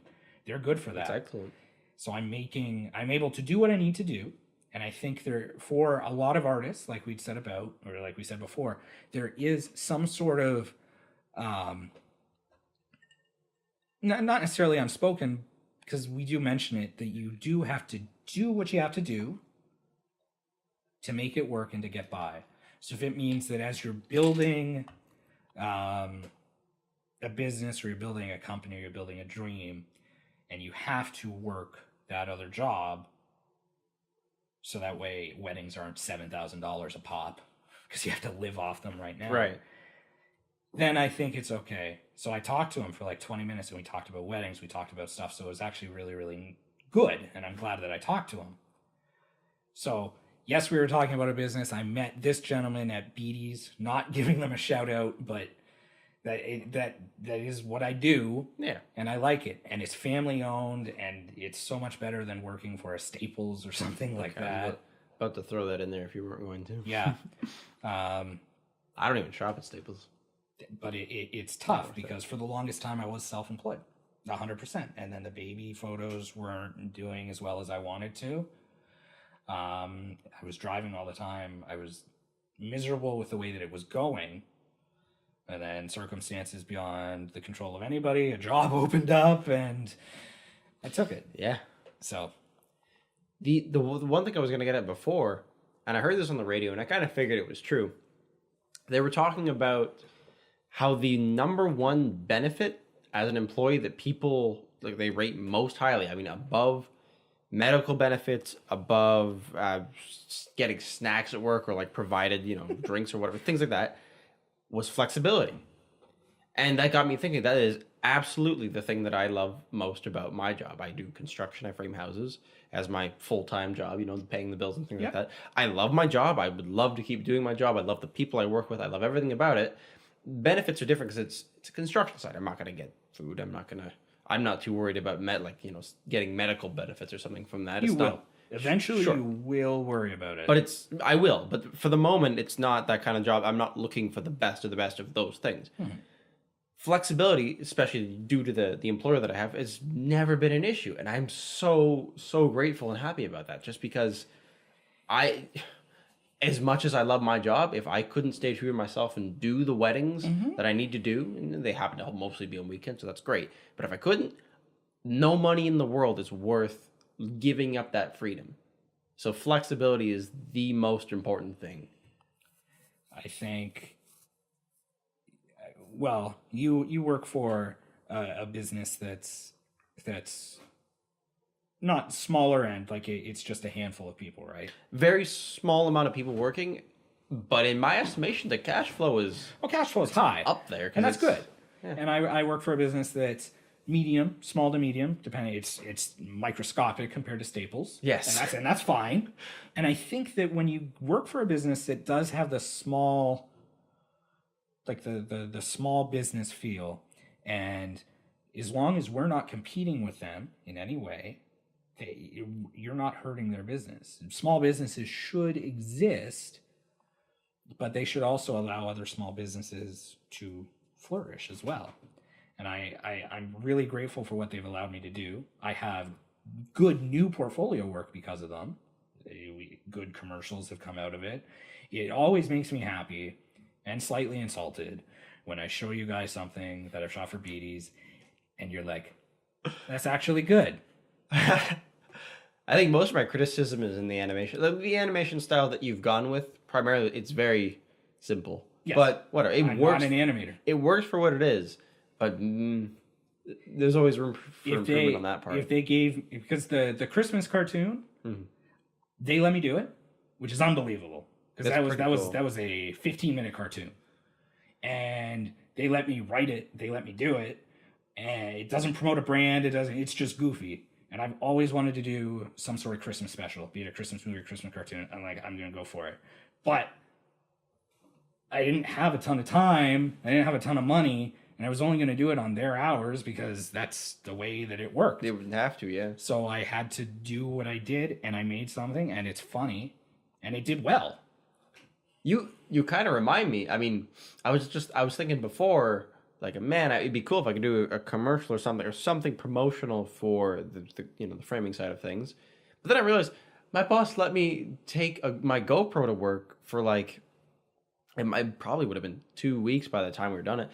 They're good for that. That's excellent. So I'm able to do what I need to do. And I think for a lot of artists, like we said before, there is some sort of, not necessarily unspoken, because we do mention it, that you do have to do what you have to do to make it work and to get by. So if it means that as you're building a business, or you're building a company, or you're building a dream, and you have to work that other job, so that way weddings aren't $7,000 a pop because you have to live off them right now. Right. Then I think it's okay. So I talked to him for like 20 minutes, and we talked about weddings. We talked about stuff. So it was actually really, really good. And I'm glad that I talked to him. So yes, we were talking about a business. I met this gentleman at Beatty's, not giving them a shout out, but that is what I do. Yeah. And I like it. And it's family owned, and it's so much better than working for a Staples or something like that. About to throw that in there if you weren't going to. Yeah. I don't even shop at Staples. But it's tough because for the longest time I was self-employed, 100%. And then the baby photos weren't doing as well as I wanted to. I was driving all the time. I was miserable with the way that it was going. And then circumstances beyond the control of anybody, a job opened up, and I took it. Yeah. So the one thing I was going to get at before, and I heard this on the radio, and I kind of figured it was true. They were talking about how the number one benefit as an employee that people they rate most highly, I mean, above medical benefits, above getting snacks at work, or like provided, drinks or whatever, things like that, was flexibility. And that got me thinking, that is absolutely the thing that I love most about my job. I do construction, I frame houses as my full-time job, paying the bills and things like that. I love my job. I would love to keep doing my job. I love the people I work with. I love everything about it. Benefits are different because it's a construction site. I'm not going to get food. I'm not too worried about getting medical benefits or something from that. You will. Eventually, sure. You will worry about it. But I will. But for the moment, it's not that kind of job. I'm not looking for the best of the best of those things. Flexibility, especially due to the employer that I have, has never been an issue. And I'm so grateful and happy about that. Just because as much as I love my job, if I couldn't stay true to myself and do the weddings that I need to do, and they happen to mostly be on weekends, so that's great. But if I couldn't, no money in the world is worth giving up that freedom. So flexibility is the most important thing. I think, well, you work for a business that's not smaller end, like it's just a handful of people, right? Very small amount of people working, but in my estimation, the cash flow is high up there, and that's good. Yeah. And I work for a business that's medium, small to medium, depending. It's microscopic compared to Staples. Yes, and that's fine. And I think that when you work for a business that does have the small, like the small business feel, and as long as we're not competing with them in any way, you're not hurting their business. Small businesses should exist, but they should also allow other small businesses to flourish as well. And I'm really grateful for what they've allowed me to do. I have good new portfolio work because of them. Good commercials have come out of it. It always makes me happy and slightly insulted when I show you guys something that I've shot for Beatty's and you're like, that's actually good. I think most of my criticism is in the animation. The animation style that you've gone with, primarily, it's very simple. Yes. But whatever, it I'm works. not an animator. It works for what it is, but there's always room for improvement on that part. If they gave, because the Christmas cartoon, they let me do it, which is unbelievable. Because that was a 15-minute cartoon, and they let me write it. They let me do it, and it doesn't promote a brand. It doesn't. It's just goofy. And I've always wanted to do some sort of Christmas special, be it a Christmas movie or Christmas cartoon. I'm going to go for it. But I didn't have a ton of time. I didn't have a ton of money. And I was only going to do it on their hours because that's the way that it worked. They wouldn't have to, yeah. So I had to do what I did, and I made something, and it's funny, and it did well. You kind of remind me. I mean, I was thinking before, like, man, it'd be cool if I could do a commercial or something promotional for the framing side of things. But then I realized my boss let me take my GoPro to work for like, it probably would have been 2 weeks by the time we were done it,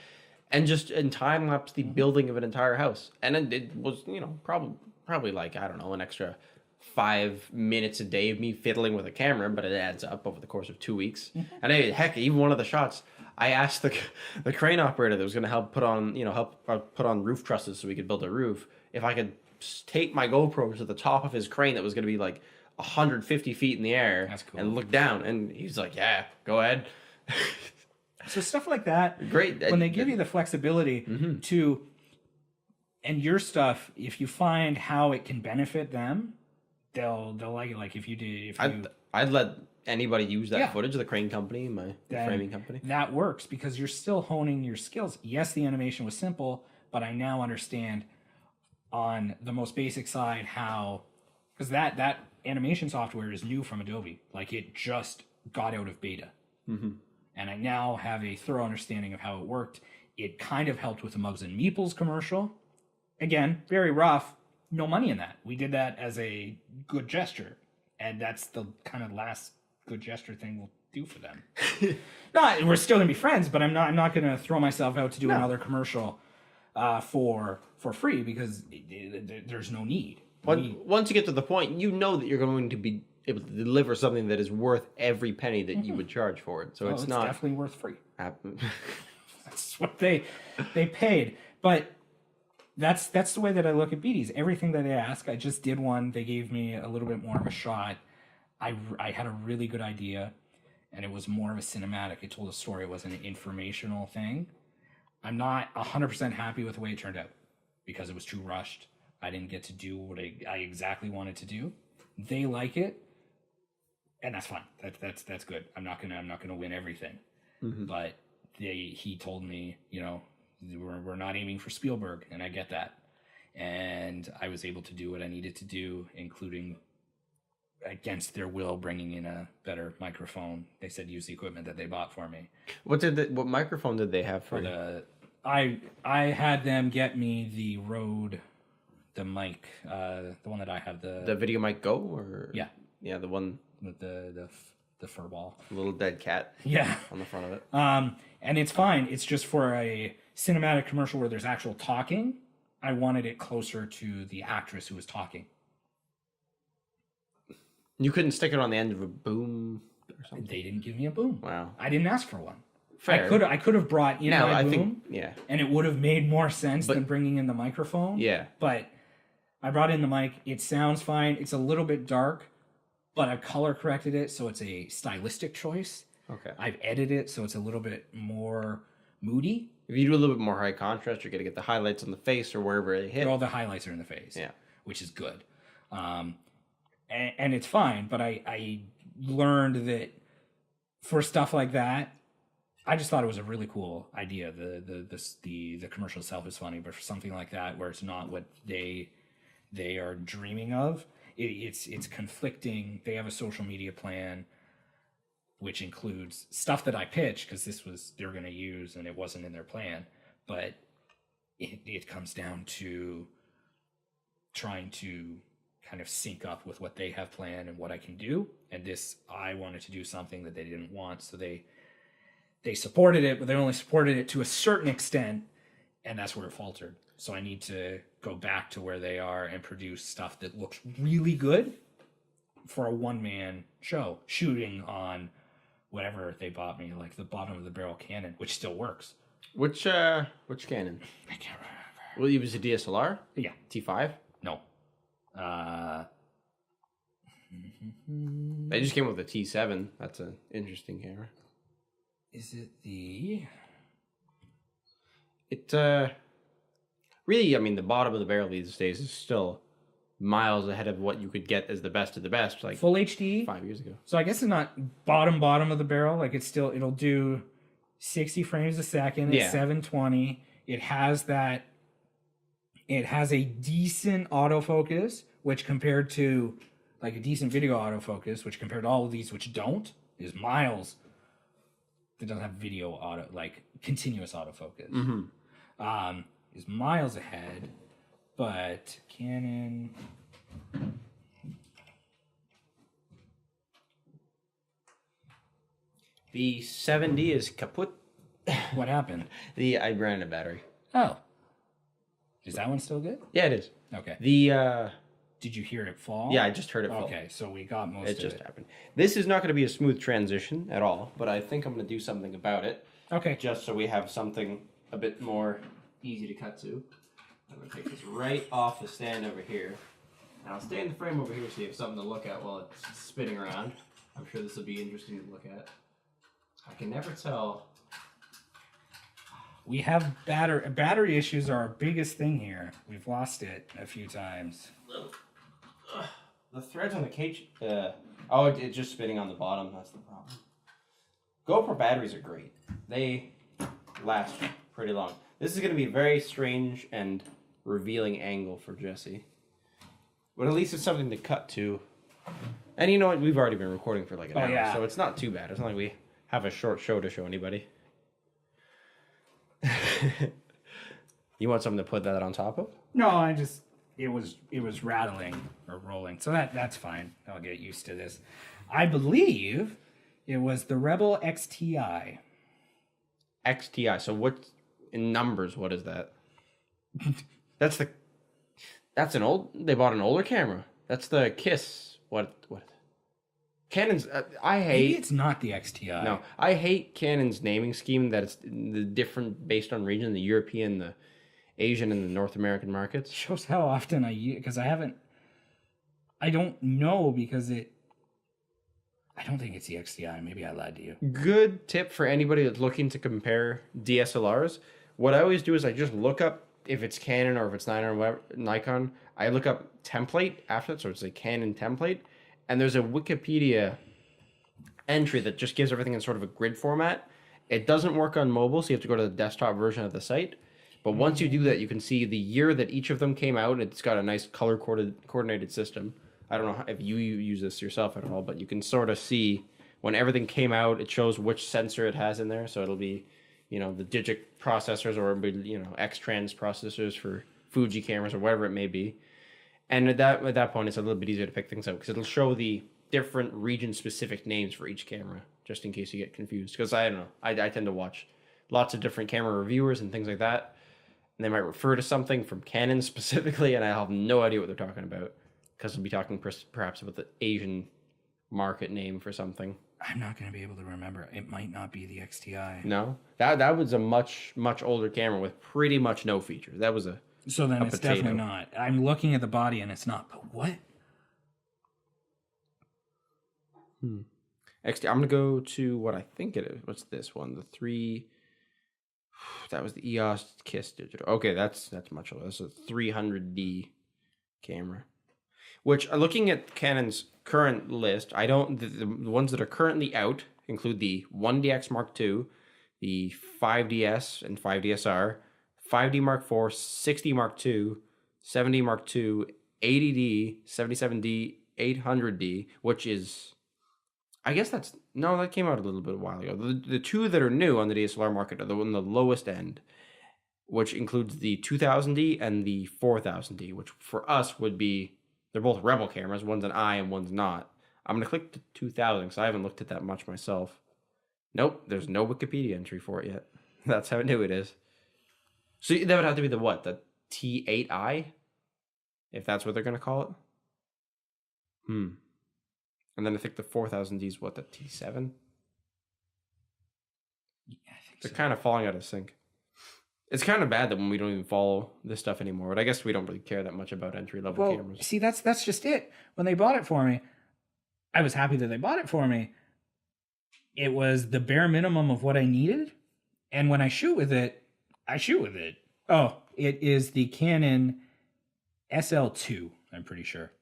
and just in time lapse the building of an entire house, and then it was probably like, I don't know, an extra 5 minutes a day of me fiddling with a camera, but it adds up over the course of 2 weeks. And heck, even one of the shots, I asked the crane operator that was going to help put on roof trusses so we could build a roof, if I could take my GoPro to the top of his crane that was going to be like 150 feet in the air. That's cool. And look down. And he's like, yeah, go ahead. So stuff like that, great. When they give you the flexibility to, and your stuff, if you find how it can benefit them, they'll like it. Like if you did, I'd let anybody use that footage, the crane company, the framing company. That works because you're still honing your skills. Yes, the animation was simple, but I now understand on the most basic side how, because that animation software is new from Adobe. Like it just got out of beta. And I now have a thorough understanding of how it worked. It kind of helped with the Mugs and Meeples commercial. Again, very rough. No money in that. We did that as a good gesture. And that's the kind of last good gesture thing we'll do for them. We're still going to be friends, but I'm not going to throw myself out to do another commercial for free because there's no need. Once you get to the point, you know that you're going to be able to deliver something that is worth every penny that you would charge for it. So it's not definitely worth free. That's what they paid. But that's the way that I look at BDs. Everything that they ask, I just did one. They gave me a little bit more of a shot. I had a really good idea, and it was more of a cinematic. It told a story. It was an informational thing. I'm not 100% happy with the way it turned out because it was too rushed. I didn't get to do what I exactly wanted to do. They like it, and that's fine. That's good. I'm not gonna win everything, but he told me, we're not aiming for Spielberg, and I get that. And I was able to do what I needed to do, including against their will, bringing in a better microphone. They said use the equipment that they bought for me. What microphone did they have for you? I had them get me the Rode, the mic, the one that I have, the Video Mic Go, or yeah, the one with the fur ball, little dead cat, on the front of it. And it's fine. It's just for a cinematic commercial where there's actual talking. I wanted it closer to the actress who was talking. You couldn't stick it on the end of a boom or something? They didn't give me a boom. Wow. I didn't ask for one. Fair. I could have brought in my boom, and it would have made more sense than bringing in the microphone. Yeah. But I brought in the mic. It sounds fine. It's a little bit dark, but I've color corrected it, so it's a stylistic choice. Okay. I've edited it, so it's a little bit more moody. If you do a little bit more high contrast, you're going to get the highlights on the face or wherever it hit. All the highlights are in the face, which is good. And it's fine, but I learned that for stuff like that, I just thought it was a really cool idea. The commercial itself is funny, but for something like that where it's not what they are dreaming of, it's conflicting. They have a social media plan, which includes stuff that I pitched because they're going to use and it wasn't in their plan. But it comes down to trying to kind of sync up with what they have planned and what I can do. And I wanted to do something that they didn't want, so they supported it, but they only supported it to a certain extent, and that's where it faltered. So I need to go back to where they are and produce stuff that looks really good for a one-man show, shooting on whatever they bought me, like the bottom of the barrel Canon, which still works. Which Canon? I can't remember. Well, it was a DSLR? Yeah. T5? No. They just came with a T7. That's an interesting camera. Is it the... It, really, I mean, the bottom of the barrel these days is still miles ahead of what you could get as the best of the best, like Full HD? 5 years ago. So I guess it's not bottom of the barrel. Like it'll do 60 frames a second at 720. It has a decent autofocus, which compared to like a decent video autofocus, which compared to all of these which don't, is miles. It doesn't have video auto, like continuous autofocus. Is miles ahead, but Canon... The 7D is kaput. What happened? I ran out of battery. Oh. Is that one still good? Yeah, it is. Okay. Did you hear it fall? Yeah, I just heard it fall. Okay, so we got most of it. It just happened. This is not going to be a smooth transition at all, but I think I'm going to do something about it. Okay. Just so we have something a bit more easy to cut to. I'm going to take this right off the stand over here. And I'll stay in the frame over here so you have something to look at while it's spinning around. I'm sure this will be interesting to look at. I can never tell. We have battery issues are our biggest thing here. We've lost it a few times. The threads on the cage... it's just spinning on the bottom. That's the problem. GoPro batteries are great. They last pretty long. This is going to be a very strange and revealing angle for Jesse. But at least it's something to cut to. And you know what? We've already been recording for like an hour, yeah. so it's not too bad. It's not like we have a short show to show anybody. You want something to put that on top of? No, it was rattling or rolling. So that's fine. I'll get used to this. I believe it was the Rebel XTI. XTI. So what in numbers, what is that? They bought an older camera. That's the KISS. What? Canon's, I hate... Maybe it's not the XTI. No, I hate Canon's naming scheme that it's the different based on region, the European, the Asian, and the North American markets. Shows how often I use, because I don't know because I don't think it's the XTI. Maybe I lied to you. Good tip for anybody that's looking to compare DSLRs. What I always do is I just look up if it's Canon or if it's Nikon. I look up template after that, so it's a Canon template. And there's a Wikipedia entry that just gives everything in sort of a grid format. It doesn't work on mobile, so you have to go to the desktop version of the site. But once you do that, you can see the year that each of them came out. It's got a nice color-coordinated system. I don't know if you use this yourself at all, but you can sort of see when everything came out, it shows which sensor it has in there. So it'll be, the Digit processors or, X-Trans processors for Fuji cameras or whatever it may be. And at that point, it's a little bit easier to pick things out because it'll show the different region-specific names for each camera, just in case you get confused. Because I don't know, I tend to watch lots of different camera reviewers and things like that, and they might refer to something from Canon specifically, and I have no idea what they're talking about because they'll be talking perhaps about the Asian market name for something. I'm not going to be able to remember. It might not be the XTI. No, that was a much older camera with pretty much no features. That was So then it's potato. definitely not. I'm looking at the body and it's not. But what? XT. I'm gonna go to what I think it is. What's this one? The 3. That was the EOS KISS digital. Okay, that's much older. That's a 300D camera. Which, looking at Canon's current list, the ones that are currently out include the 1DX Mark II, the 5DS and 5DSR, 5D Mark IV, 6D Mark II, 7D Mark II, 80D, 77D, 800D, which is, I guess that came out a little bit a while ago. The two that are new on the DSLR market are the one on the lowest end, which includes the 2000D and the 4000D, which for us would be, they're both Rebel cameras. One's an I and one's not. I'm going to click the 2000 because I haven't looked at that much myself. Nope, there's no Wikipedia entry for it yet. That's how new it is. So that would have to be the what? The T8i? If that's what they're going to call it? And then I think the 4000D is what? The T7? Yeah, I think They're so. kind of falling out of sync. It's kind of bad that when we don't even follow this stuff anymore. But I guess we don't really care that much about entry level Well, cameras. see, that's just it. When they bought it for me, I was happy that they bought it for me. It was the bare minimum of what I needed, and when I shoot with it, I shoot with it. Oh, it is the Canon SL2. I'm pretty sure.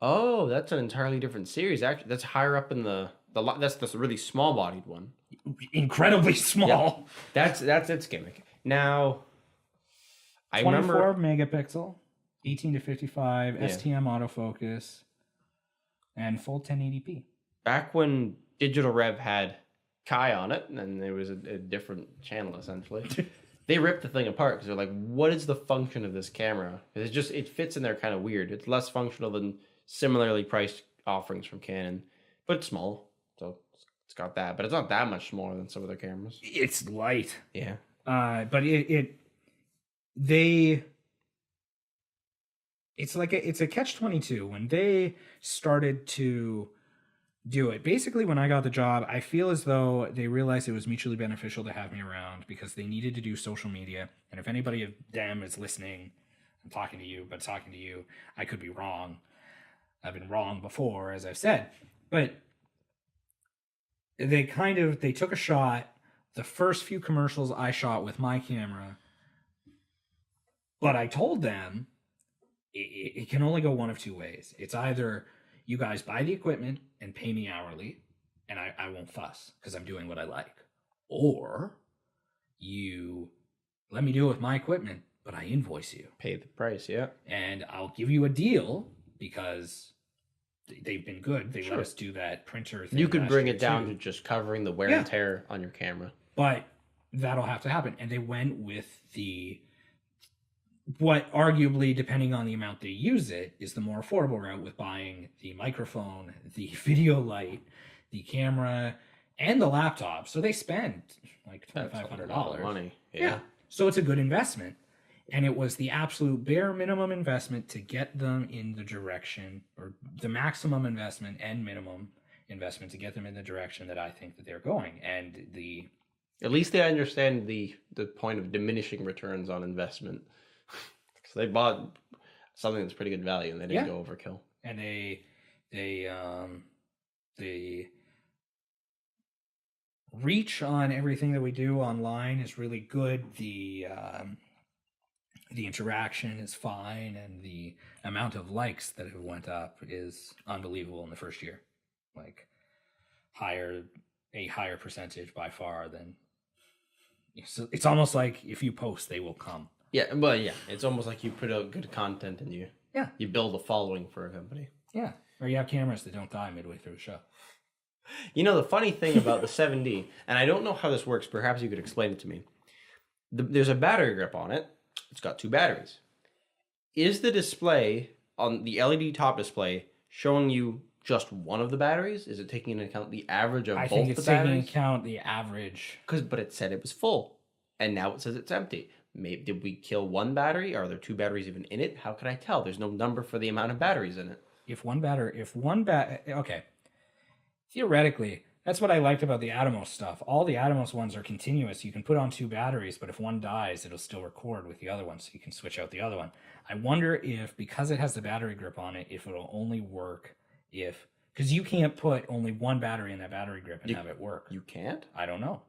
Oh, that's an entirely different series. Actually, that's higher up in that's the really small bodied one. Incredibly small. That's its gimmick. Now, I 24 remember megapixel, 18 to 55, STM autofocus, and full 1080p. back when Digital Rev had Kai on it, and there was a different channel essentially. They ripped the thing apart because they're like, "What is the function of this camera?" Because it fits in there kind of weird. It's less functional than similarly priced offerings from Canon, but it's small, so it's got that. But it's not that much smaller than some of their cameras. It's light. Yeah. But it's a catch-22 when they started to do it. Basically, when I got the job, I feel as though they realized it was mutually beneficial to have me around because they needed to do social media. And if anybody of them is listening, I'm talking to you, but talking to you, I could be wrong. I've been wrong before, as I've said. But they took a shot. The first few commercials I shot with my camera, but I told them it can only go one of two ways. It's either you guys buy the equipment and pay me hourly, and I won't fuss because I'm doing what I like, or you let me do it with my equipment, but I invoice you. Pay the price, yeah. And I'll give you a deal because they've been good. They let us do that printer thing. You could bring it down too. to just covering the wear and tear on your camera. But that'll have to happen. And they went with what arguably, depending on the amount they use it, is the more affordable route with buying the microphone, the video light, the camera, and the laptop. So they spend like $2,500. Money. Yeah. So it's a good investment. And it was the absolute bare minimum investment to get them in the direction, or the maximum investment and minimum investment to get them in the direction that I think that they're going. And at least they understand the point of diminishing returns on investment. Because they bought something that's pretty good value and they didn't go overkill. And they reach on everything that we do online is really good. The interaction is fine, and the amount of likes that have went up is unbelievable in the first year. Like a higher percentage by far than. So it's almost like if you post, they will come. Yeah, but it's almost like you put out good content and you build a following for a company. Yeah, or you have cameras that don't die midway through a show. You know, the funny thing about the 7D, and I don't know how this works, perhaps you could explain it to me. There's a battery grip on it. It's got two batteries. Is the display on the LED top display showing you just one of the batteries? Is it taking into account the average of both the batteries? I think it's taking into account the average. But it said it was full, and now it says it's empty. Maybe did we kill one battery? Are there two batteries even in it? How can I tell? There's no number for the amount of batteries in it. Okay. Theoretically, that's what I liked about the Atomos stuff. All the Atomos ones are continuous. You can put on two batteries, but if one dies, it'll still record with the other one, so you can switch out the other one. I wonder if, because it has the battery grip on it, if it'll only work because you can't put only one battery in that battery grip and have it work. You can't? I don't know.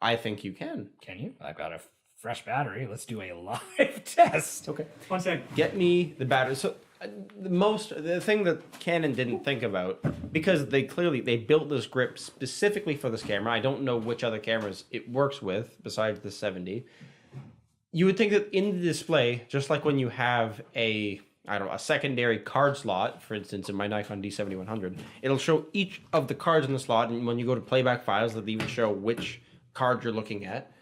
I think you can. Can you? I've got a fresh battery. Let's do a live test. Okay. 1 sec. Get me the battery. So the thing that Canon didn't think about, because they built this grip specifically for this camera. I don't know which other cameras it works with besides the 70. You would think that in the display, just like when you have a secondary card slot, for instance, in my Nikon D7100, it'll show each of the cards in the slot, and when you go to playback files, it'll even show which card you're looking at.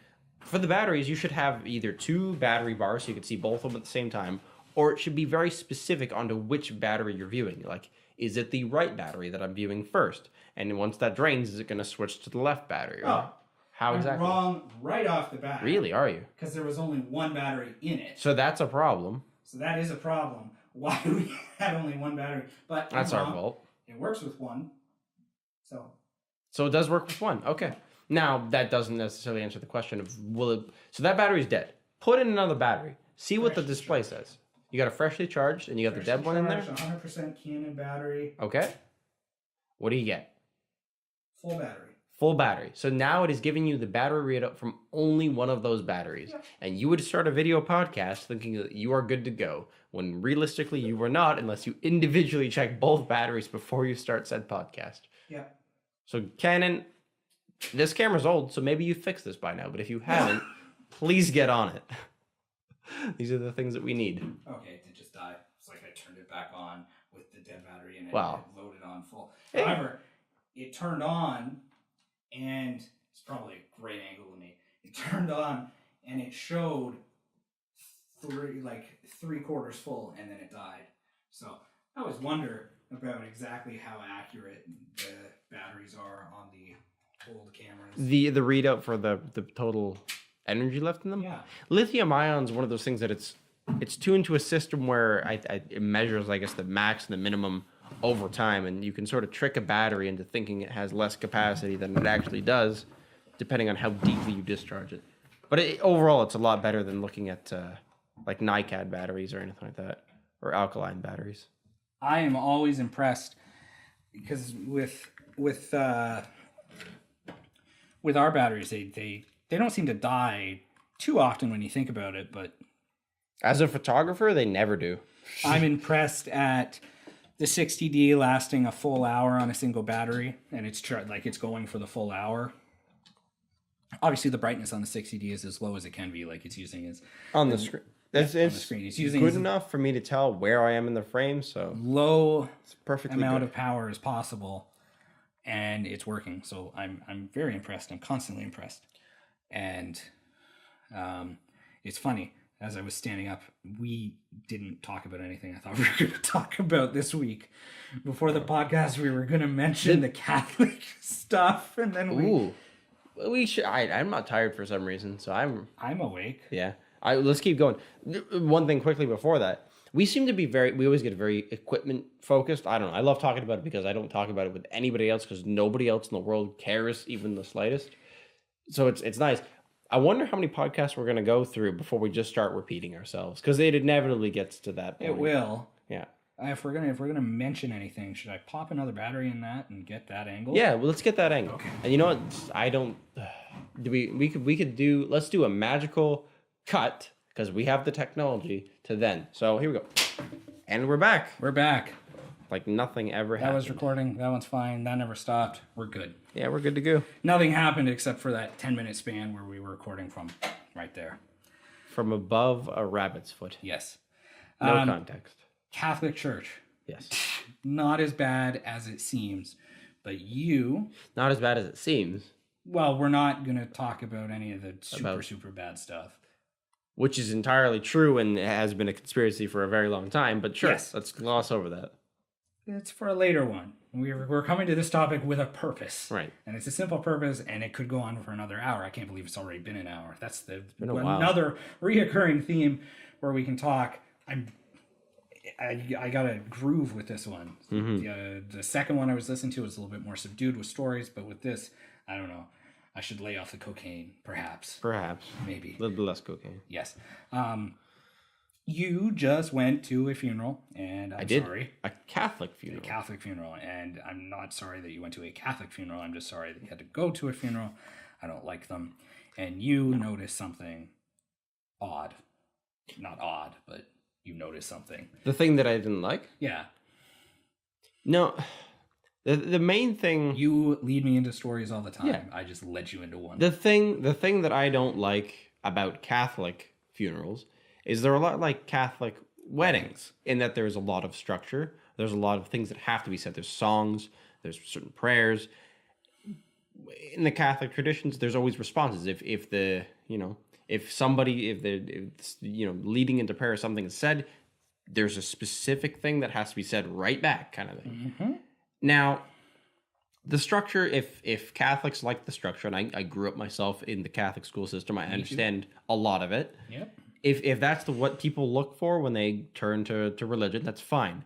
For the batteries, you should have either two battery bars so you can see both of them at the same time, or it should be very specific onto which battery you're viewing. Like, is it the right battery that I'm viewing first? And once that drains, is it going to switch to the left battery? Oh, how exactly? I'm wrong right off the bat. Really, are you? Because there was only one battery in it. So that's a problem. So that is a problem. Why do we have only one battery? But that's our fault. It works with one. So it does work with one. Okay. Now, that doesn't necessarily answer the question of will it. So that battery's dead. Put in another battery. See what the Freshly display charged. says. You got a freshly charged, and you got the dead one in there. 100% Canon battery, Okay. What do you get? full battery. Full battery. So now it is giving you the battery readout from only one of those batteries. Yep. And you would start a video podcast thinking that you are good to go, when realistically you are not unless you individually check both batteries before you start said podcast. Yeah. So Canon, this camera's old, so maybe you fixed this by now. But if you haven't, please get on it. These are the things that we need. Okay, it did just die. It's like I turned it back on with the dead battery and Wow. it loaded on full. Hey. However, it turned on, and it's probably a great angle to me. It turned on and it showed three quarters full, and then it died. So I always wonder about exactly how accurate the batteries are on the old cameras. The readout for the total energy left in them. Yeah. Lithium ion is one of those things that it's tuned to a system where it measures, I guess, the max and the minimum over time, and you can sort of trick a battery into thinking it has less capacity than it actually does, depending on how deeply you discharge it. But overall, it's a lot better than looking at like NiCad batteries or anything like that, or alkaline batteries. I am always impressed because with our batteries, they don't seem to die too often when you think about it, but As a photographer, they never do. I'm impressed at the 60D lasting a full hour on a single battery, and it's it's going for the full hour. Obviously, the brightness on the 60D is as low as it can be, like it's using as On the screen. It's on the screen. It's using good as enough for me to tell where I am in the frame, so low it's perfectly amount good. of power as possible, and it's working. So I'm very impressed. I'm constantly impressed, and it's funny. As I was standing up, we didn't talk about anything I thought we were going to talk about this week. Before the podcast, we were going to mention the Catholic stuff, and then we should. I'm not tired for some reason, so I'm awake. yeah. Let's keep going. One thing quickly before that. We seem to be we always get very equipment focused. I don't know. I love talking about it because I don't talk about it with anybody else because nobody else in the world cares even the slightest. So it's nice. I wonder how many podcasts we're going to go through before we just start repeating ourselves, because it inevitably gets to that point. It will. Yeah. If we're gonna mention anything, should I pop another battery in that and get that angle? Yeah, well, let's get that angle. Okay. And you know what? I don't. Do we could do? Let's do a magical cut because we have the technology to then. So here we go, and we're back. We're back. Like nothing ever That happened. was recording. That one's fine. That never stopped. We're good. Yeah, we're good to go. Nothing happened except for that 10-minute span where we were recording from right there. From above a rabbit's foot. Yes. No context. Catholic Church. Yes. Not as bad as it seems. But you... Not as bad as it seems. Well, we're not going to talk about any of the super bad stuff. Which is entirely true and has been a conspiracy for a very long time. But sure, Yes. let's gloss over that. It's for a later one. We're coming to this topic with a purpose. Right. And it's a simple purpose, and it could go on for another hour. I can't believe it's already been an hour. That's been a while. another reoccurring theme where we can talk. I got a groove with this one. The second one I was listening to was a little bit more subdued with stories, but with this, I don't know. I should lay off the cocaine, perhaps. Perhaps. Maybe. A little bit less cocaine. Yes. You just went to a funeral, and I'm sorry. A Catholic funeral. A Catholic funeral, and I'm not sorry that you went to a Catholic funeral. I'm just sorry that you had to go to a funeral. I don't like them. And you noticed something odd. Not odd, but you noticed something. The thing that I didn't like? Yeah. No. The main thing... You lead me into stories all the time. Yeah. I just led you into one. The thing that I don't like about Catholic funerals is they're a lot like Catholic weddings in that there's a lot of structure. There's a lot of things that have to be said. There's songs. There's certain prayers. In the Catholic traditions, there's always responses. If the leading into prayer something is said, there's a specific thing that has to be said right back, kind of thing. Mm-hmm. Now, the structure, if Catholics like the structure, and I grew up myself in the Catholic school system, I understand a lot of it. Yep. If that's what people look for when they turn to religion, that's fine.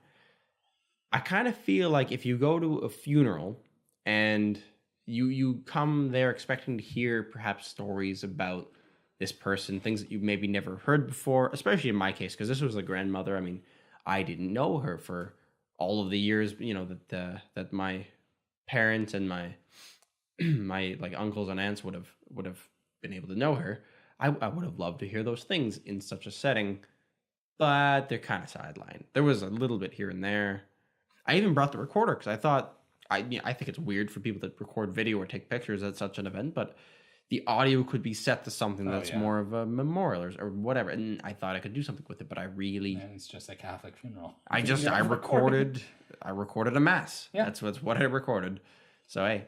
I kind of feel like if you go to a funeral and you come there expecting to hear perhaps stories about this person, things that you maybe never heard before, especially in my case, because this was a grandmother. I mean, I didn't know her for all of the years, that my parents and my my like uncles and aunts would have been able to know her. I would have loved to hear those things in such a setting, but they're kind of sidelined. There was a little bit here and there. I even brought the recorder because I thought I think it's weird for people that record video or take pictures at such an event, but the audio could be set to something that's more of a memorial or whatever. And I thought I could do something with it, but and it's just a Catholic funeral. I recorded a mass. Yeah. That's what I recorded. So hey,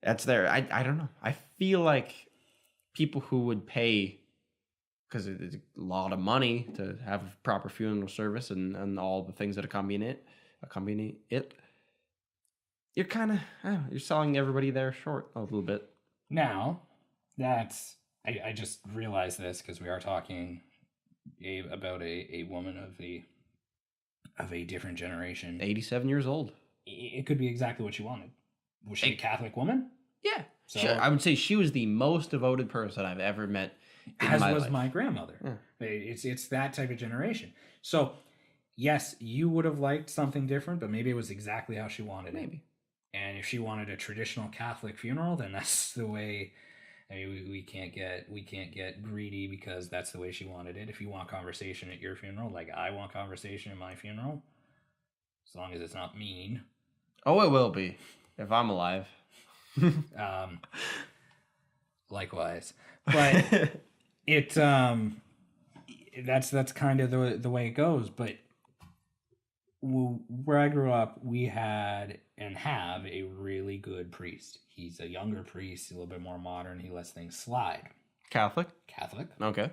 that's there. I don't know. I feel like people who would pay, because it's a lot of money to have a proper funeral service and all the things that accompany it, you're kind of you're selling everybody there short a little bit. Now, I just realized this because we are talking about a woman of a different generation. 87 years old. It could be exactly what she wanted. Was she a Catholic woman? Yeah. So I would say she was the most devoted person I've ever met. As was my grandmother. Yeah. It's that type of generation. So, yes, you would have liked something different, but maybe it was exactly how she wanted it. Maybe. And if she wanted a traditional Catholic funeral, then that's the way. I mean, we can't get greedy because that's the way she wanted it. If you want conversation at your funeral, like I want conversation at my funeral, as long as it's not mean. Oh, it will be if I'm alive. Likewise, but that's kind of the way it goes. But where I grew up, we had and have a really good priest. He's a younger priest, a little bit more modern. He lets things slide. Catholic. Okay.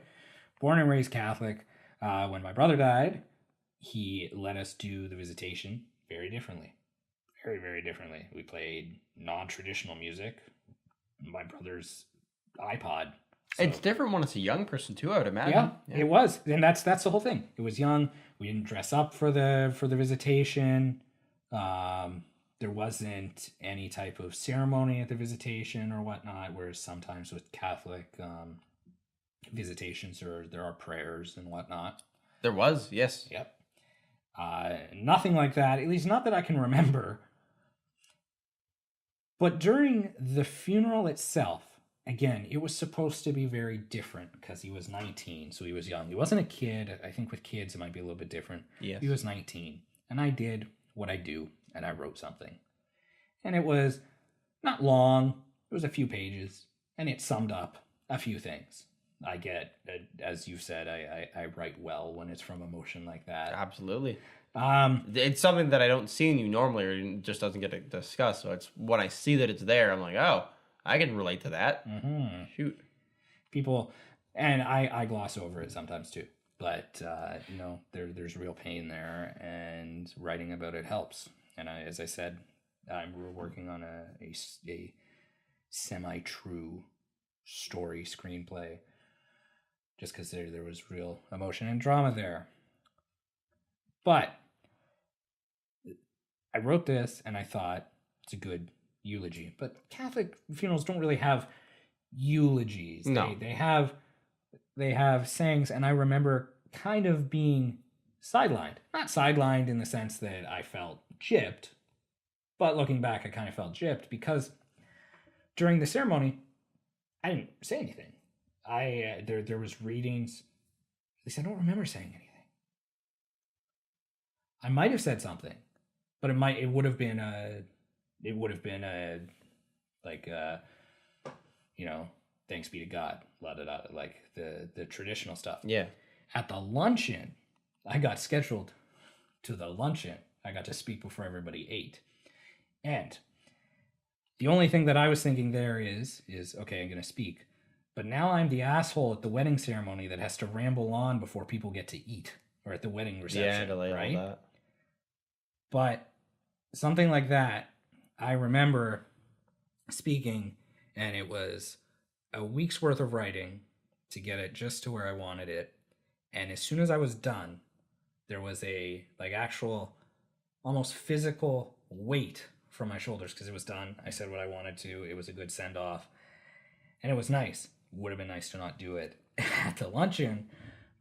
Born and raised Catholic. When my brother died, he let us do the visitation very differently. Very, very differently. We played non-traditional music. My brother's iPod. So, it's different when it's a young person too, I would imagine. Yeah, it was. And that's the whole thing. It was young. We didn't dress up for the visitation. There wasn't any type of ceremony at the visitation or whatnot, whereas sometimes with Catholic visitations there are prayers and whatnot. There was, yes. Yep. Nothing like that, at least not that I can remember. But during the funeral itself, again, it was supposed to be very different because he was 19, so he was young. He wasn't a kid. I think with kids it might be a little bit different. Yes. He was 19, and I did what I do, and I wrote something. And it was not long. It was a few pages, and it summed up a few things. I get, as you've said, I write well when it's from emotion like that. Absolutely. It's something that I don't see in you normally, or it just doesn't get discussed. So it's when I see that it's there, I'm like, oh, I can relate to that. Mm-hmm. Shoot. People, and I gloss over it sometimes too. But there's real pain there, and writing about it helps. And as I said, we're working on a semi-true story screenplay, just because there was real emotion and drama there. But I wrote this, and I thought it's a good eulogy. But Catholic funerals don't really have eulogies. No. They have sayings, and I remember kind of being sidelined. Not sidelined in the sense that I felt gypped, but looking back, I kind of felt gypped because during the ceremony, I didn't say anything. There was readings. At least I don't remember saying anything. I might have said something, but it would have been thanks be to God, la da da, like the traditional stuff. Yeah. At the luncheon, I got scheduled to the luncheon. I got to speak before everybody ate. And the only thing that I was thinking there is okay, I'm going to speak. But now I'm the asshole at the wedding ceremony that has to ramble on before people get to eat, or at the wedding reception, right? All that. But something like that, I remember speaking, and it was a week's worth of writing to get it just to where I wanted it. And as soon as I was done, there was a actual almost physical weight from my shoulders because it was done. I said what I wanted to. It was a good send off, and it was nice. Would have been nice to not do it at the luncheon,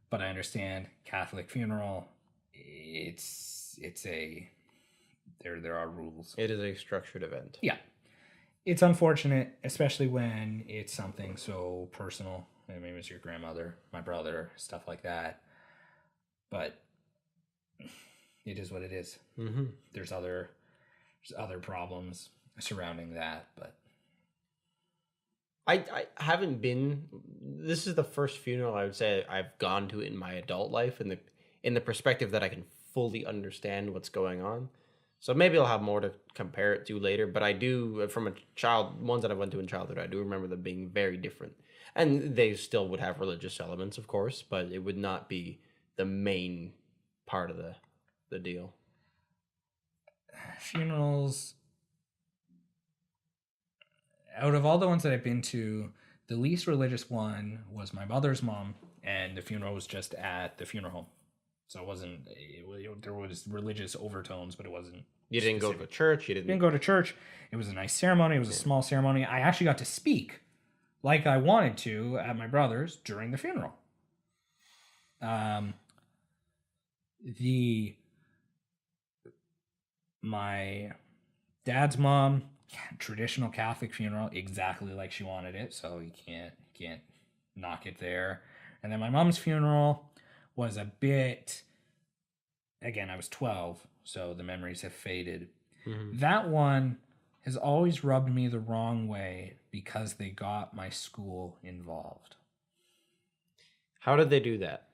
but I understand Catholic funeral. It's a there are rules. It is a structured event. Yeah, it's unfortunate, especially when it's something so personal. Maybe it was your grandmother, my brother, stuff like that. But it is what it is. Mm-hmm. There's other problems surrounding that, but I haven't been. This is the first funeral I would say I've gone to in my adult life, in the perspective that I can fully understand what's going on. So maybe I'll have more to compare it to later. But I do, from a child, ones that I went to in childhood, I do remember them being very different, and they still would have religious elements, of course, but it would not be the main part of the deal. Funerals, out of all the ones that I've been to, the least religious one was my mother's mom, and the funeral was just at the funeral home. So there was religious overtones, but it wasn't. You didn't go to church. You didn't go to church. It was a nice ceremony. It was a small ceremony. I actually got to speak like I wanted to at my brother's during the funeral. My dad's mom, traditional Catholic funeral, exactly like she wanted it, so you can't knock it there. And then my mom's funeral was a bit, again, I was 12, so the memories have faded. Mm-hmm. That one has always rubbed me the wrong way because they got my school involved. How did they do that?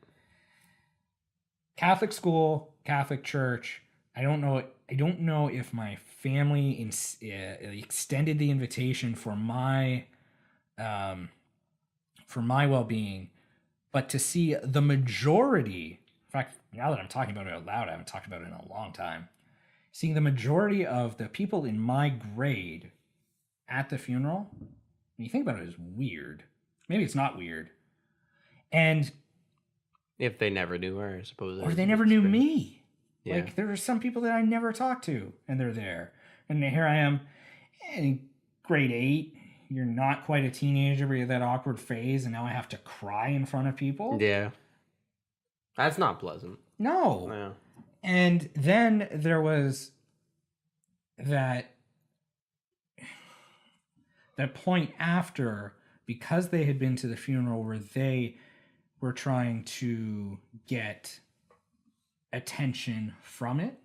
Catholic school, Catholic church. I don't know if my family extended the invitation for my well-being, but to see the majority, in fact, now that I'm talking about it out loud, I haven't talked about it in a long time, seeing the majority of the people in my grade at the funeral, when you think about it, is weird. Maybe it's not weird. And if they never knew her, I suppose. Or they never knew me. Yeah. Like, there are some people that I never talked to, and they're there. And here I am in grade 8. You're not quite a teenager, but you're that awkward phase, and now I have to cry in front of people. Yeah. That's not pleasant. No. Yeah. And then there was that point after, because they had been to the funeral where they were trying to get attention from it.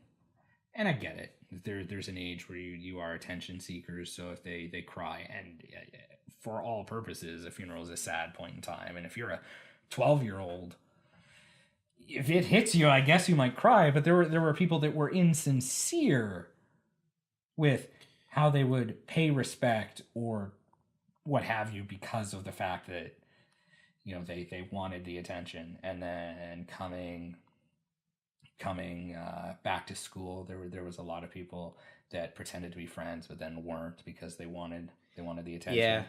And I get it. There's an age where you are attention seekers, so if they cry, and for all purposes, a funeral is a sad point in time. And if you're a 12-year-old, if it hits you, I guess you might cry, but there were people that were insincere with how they would pay respect or what have you because of the fact that, you know, they wanted the attention. And then coming back to school, there was a lot of people that pretended to be friends but then weren't because they wanted the attention. Yeah,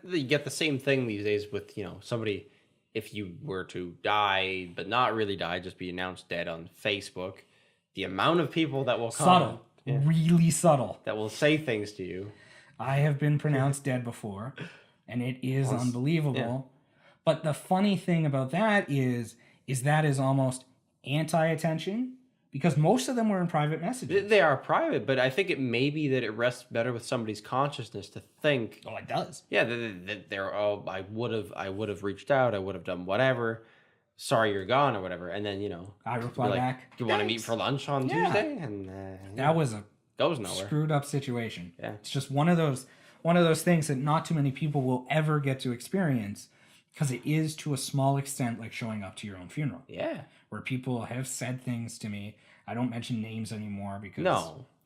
you get the same thing these days with, you know, somebody, if you were to die but not really die, just be announced dead on Facebook, the amount of people that will come, really subtle, that will say things to you. I have been pronounced dead before, and it is unbelievable. Yeah. But the funny thing about that is that is almost anti-attention, because most of them were in private messages. They are private, but I think it may be that it rests better with somebody's consciousness to think. Oh, it does. Yeah, they're I would have reached out, I would have done whatever. Sorry, you're gone or whatever, and then, you know, I reply back. Do you want to meet for lunch on Tuesday? And that was a goes nowhere. Screwed up situation. Yeah, it's just one of those things that not too many people will ever get to experience, because it is to a small extent like showing up to your own funeral. Yeah. Where people have said things to me. I don't mention names anymore because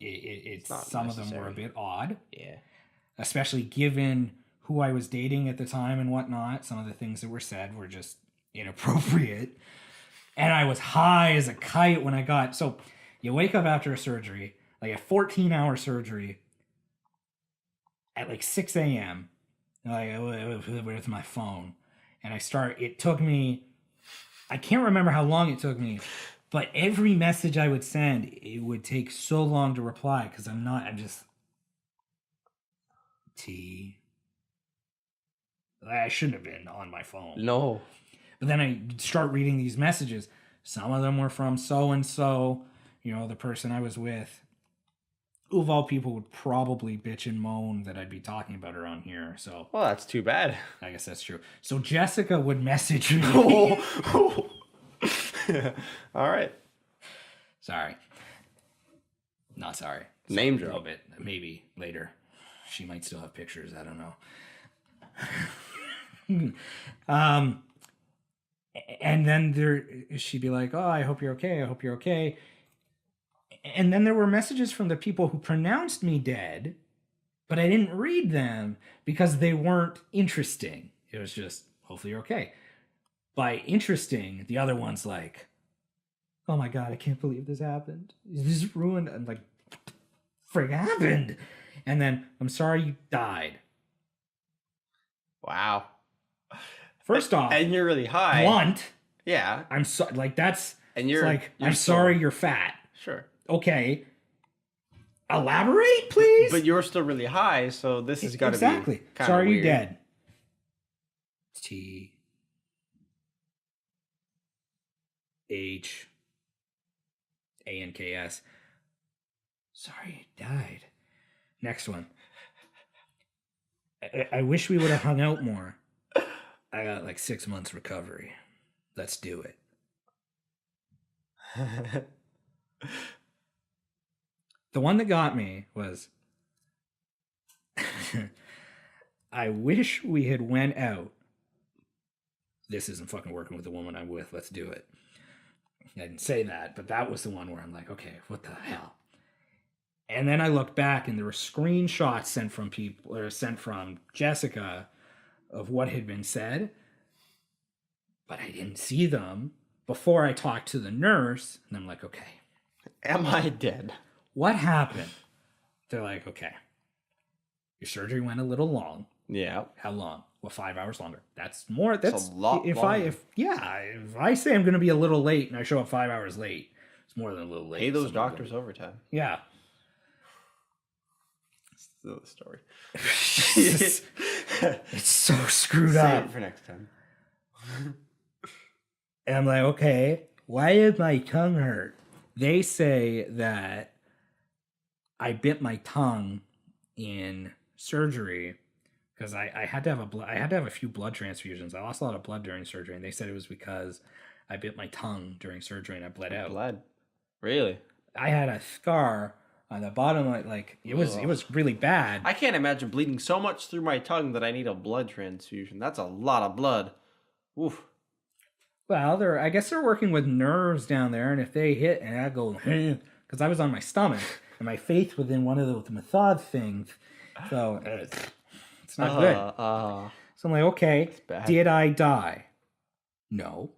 it's some of them were a bit odd. Yeah. Especially given who I was dating at the time and whatnot. Some of the things that were said were just inappropriate. And I was high as a kite when I got... So you wake up after a surgery, like a 14-hour surgery, at like 6 a.m. Like, with my phone. And it took me... I can't remember how long it took me, But every message I would send, it would take so long to reply because I'm just I shouldn't have been on my phone. No. But then I start reading these messages. Some of them were from so and so, the person I was with. Who of all people would probably bitch and moan that I'd be talking about her on here. So, Well, that's too bad. I guess that's true. So Jessica would message me. All right. Sorry. Not sorry. Name A drop. little bit. Maybe later. She might still have pictures. I don't know. And then she'd be like, "Oh, I hope you're okay. I hope you're okay." And then there were messages from the people who pronounced me dead, but I didn't read them because they weren't interesting. It was just, "Hopefully you're okay." By interesting, the other one's like, "Oh my God, I can't believe this happened. This is ruined." I'm like, "Frig happened." And then, "I'm sorry you died." Wow. First off, And you're really high. blunt. Yeah. I'm so like that's And it's you're like, you're "I'm still- sorry you're fat." Sure. Okay. Elaborate, please. But you're still really high, so this has got to exactly. be kind Sorry of you're dead. T H A N K S. Sorry you died. Next one. I wish we would have hung out more. I got like 6 months recovery. Let's do it. The one that got me was, I wish we had went out. This isn't fucking working with the woman I'm with. Let's do it. I didn't say that, but that was the one where I'm like, okay, what the hell? And then I looked back and there were screenshots sent from people, or sent from Jessica, of what had been said, but I didn't see them before I talked to the nurse. And I'm like, okay, Am I dead? what happened? They're like, okay, your surgery went a little long. Yeah. How long? Well, 5 hours longer. That's more. That's a lot If longer. if I say I'm going to be a little late and I show up 5 hours late, it's more than a little late. Pay those Something doctors like- overtime. Yeah. Still the story. it's so screwed Save up. it for next time. And I'm like, okay, why did my tongue hurt? They say that I bit my tongue in surgery because I had to have a few blood transfusions. I lost a lot of blood during surgery, and they said it was because I bit my tongue during surgery and I bled out. Blood. Really? I had a scar on the bottom, like it was really bad. I can't imagine bleeding so much through my tongue that I need a blood transfusion. That's a lot of blood. Oof. Well, I guess they're working with nerves down there, and if they hit and I go, because I was on my stomach and my face was in one of those massage things, so it's not good. So I'm like, okay, bad. did I die? No.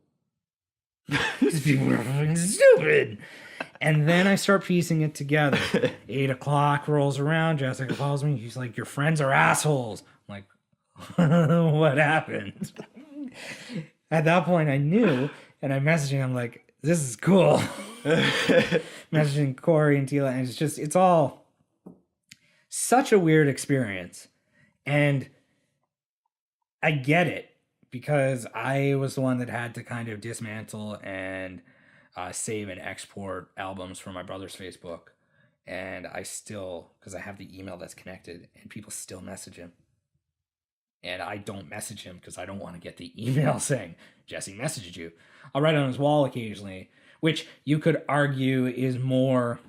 These people are fucking stupid. And then I start piecing it together. 8 o'clock rolls around. Jessica calls me. She's like, "Your friends are assholes." I'm like, what happened? At that point, I knew, and I'm messaging. I'm like, "This is cool." Messaging Corey and Tila, and it's all such a weird experience. And I get it because I was the one that had to kind of dismantle and save and export albums from my brother's Facebook. And I still, because I have the email that's connected, and people still message him. And I don't message him because I don't want to get the email saying, "Jesse messaged you." I'll write on his wall occasionally, which you could argue is more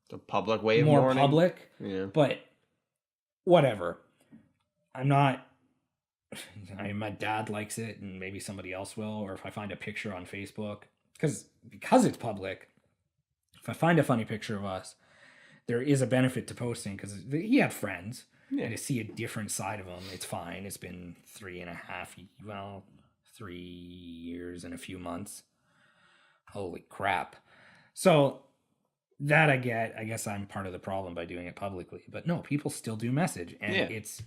The public way of more mourning. public, Yeah. but whatever. I'm not. I mean, my dad likes it, and maybe somebody else will. Or if I find a picture on Facebook, because it's public, if I find a funny picture of us, there is a benefit to posting because he had friends. Yeah. And to see a different side of him, it's fine. It's been 3 years and a few months. Holy crap. So that I get. I guess I'm part of the problem by doing it publicly. But no, people still do message. And Yeah. it's,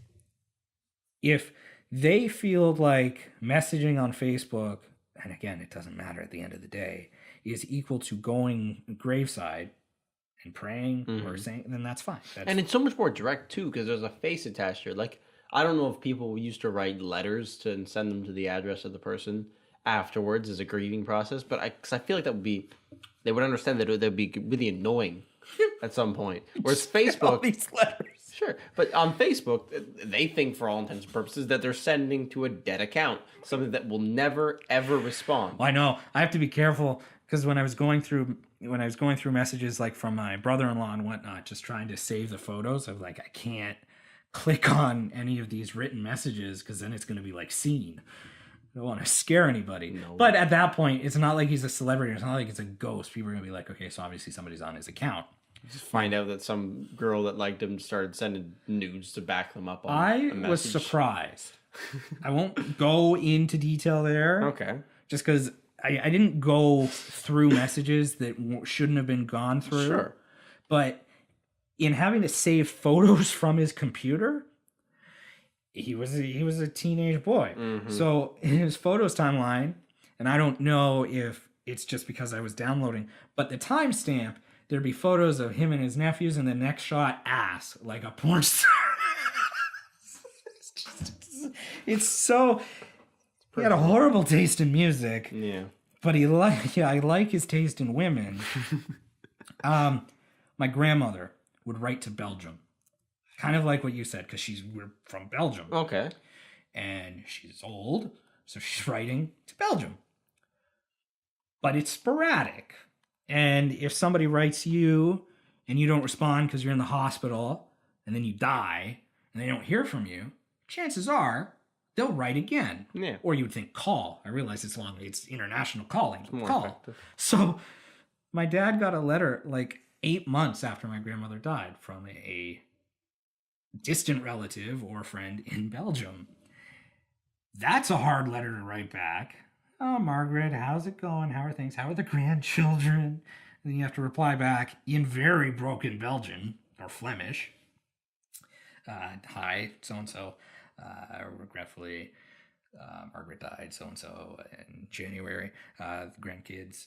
if they feel like messaging on Facebook, and again, it doesn't matter at the end of the day, is equal to going graveside and praying or saying, then that's fine. And it's so much more direct too, because there's a face attached to it. Like, I don't know if people used to write letters to and send them to the address of the person afterwards as a grieving process, but because I feel like they would understand that would be really annoying at some point. Whereas Facebook, these letters. sure, but on Facebook, they think for all intents and purposes that they're sending to a dead account, something that will never ever respond. Well, I know I have to be careful because when I was going through messages like from my brother-in-law and whatnot, just trying to save the photos, of like, I can't click on any of these written messages because then it's going to be like seen. I don't want to scare anybody. No. But at that point, it's not like he's a celebrity. It's not like it's a ghost. People are going to be like, okay, so obviously somebody's on his account. Just find out that some girl that liked him started sending nudes to back them up on a I message. was surprised. I won't go into detail there. Okay. Just because I didn't go through messages that shouldn't have been gone through. Sure. But in having to save photos from his computer, he was a teenage boy. So in his photos timeline, and I don't know if it's just because I was downloading, but the timestamp, there'd be photos of him and his nephews, and the next shot, ass, like a porn star. It's so... He had a horrible taste in music. Yeah. But I like his taste in women. My grandmother would write to Belgium. Kind of like what you said, because we're from Belgium. Okay. And she's old, so she's writing to Belgium. But it's sporadic. And if somebody writes you and you don't respond because you're in the hospital and then you die and they don't hear from you, chances are they'll write again. Yeah. Or you would think call. I realize it's international calling. It's more call. effective. So my dad got a letter like 8 months after my grandmother died from a distant relative or friend in Belgium. That's a hard letter to write back. Oh, Margaret, how's it going? How are things? How are the grandchildren? And then you have to reply back in very broken Belgian or Flemish. Hi, so-and-so. Regretfully, Margaret died so-and-so in January. The grandkids,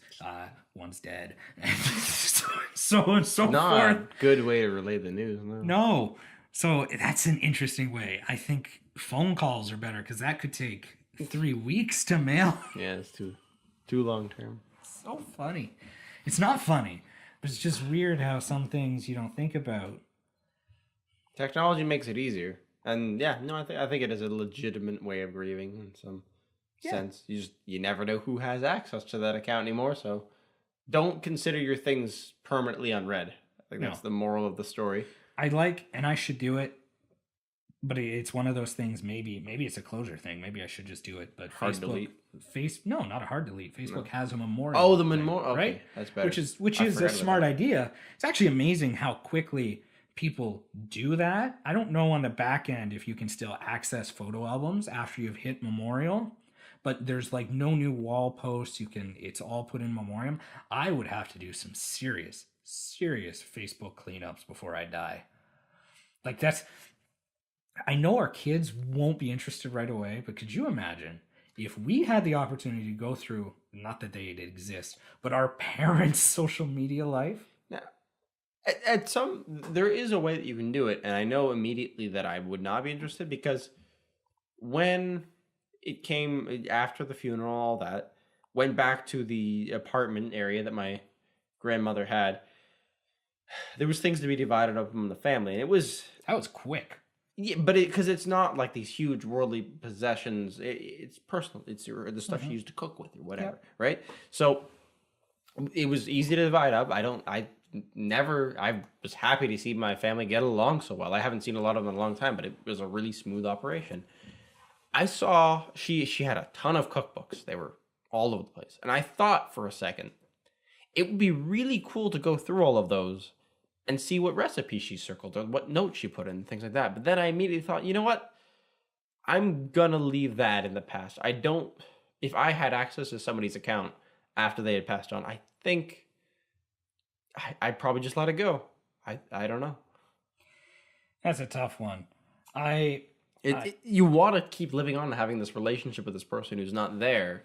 one's dead. And so on and so Not forth. a good way to relay the news. No. No. So that's an interesting way. I think phone calls are better because that could take 3 weeks to mail. Yeah, it's too long term. So funny. It's not funny, but it's just weird how some things you don't think about. Technology makes it easier. And yeah, no, I think it is a legitimate way of grieving in some sense. You never know who has access to that account anymore, so don't consider your things permanently unread. I think that's the moral of the story. And I should do it, but it's one of those things. Maybe it's a closure thing. Maybe I should just do it. But Hard Facebook, delete. No, not a hard delete. Facebook has a memorial. Oh, the thing, memorial, okay, right? that's better. Which I is a forgot about smart that. idea. It's actually amazing how quickly people do that. I don't know on the back end if you can still access photo albums after you've hit memorial, but there's like no new wall posts. It's all put in memoriam. I would have to do some serious Facebook cleanups before I die. Like I know our kids won't be interested right away, but could you imagine if we had the opportunity to go through, not that they'd exist, but our parents' social media life? Now, there is a way that you can do it, and I know immediately that I would not be interested because when it came after the funeral, all that, went back to the apartment area that my grandmother had, there was things to be divided up among the family, and That was quick. Yeah, but because it's not like these huge worldly possessions. It's personal. It's the stuff you use to cook with or whatever, right? So it was easy to divide up. I was happy to see my family get along so well. I haven't seen a lot of them in a long time, but it was a really smooth operation. I saw she had a ton of cookbooks. They were all over the place. And I thought for a second, it would be really cool to go through all of those and see what recipes she circled or what notes she put in, things like that. But then I immediately thought, you know what? I'm gonna leave that in the past. If I had access to somebody's account after they had passed on, I think I'd probably just let it go. I don't know. That's a tough one. You want to keep living on and having this relationship with this person who's not there,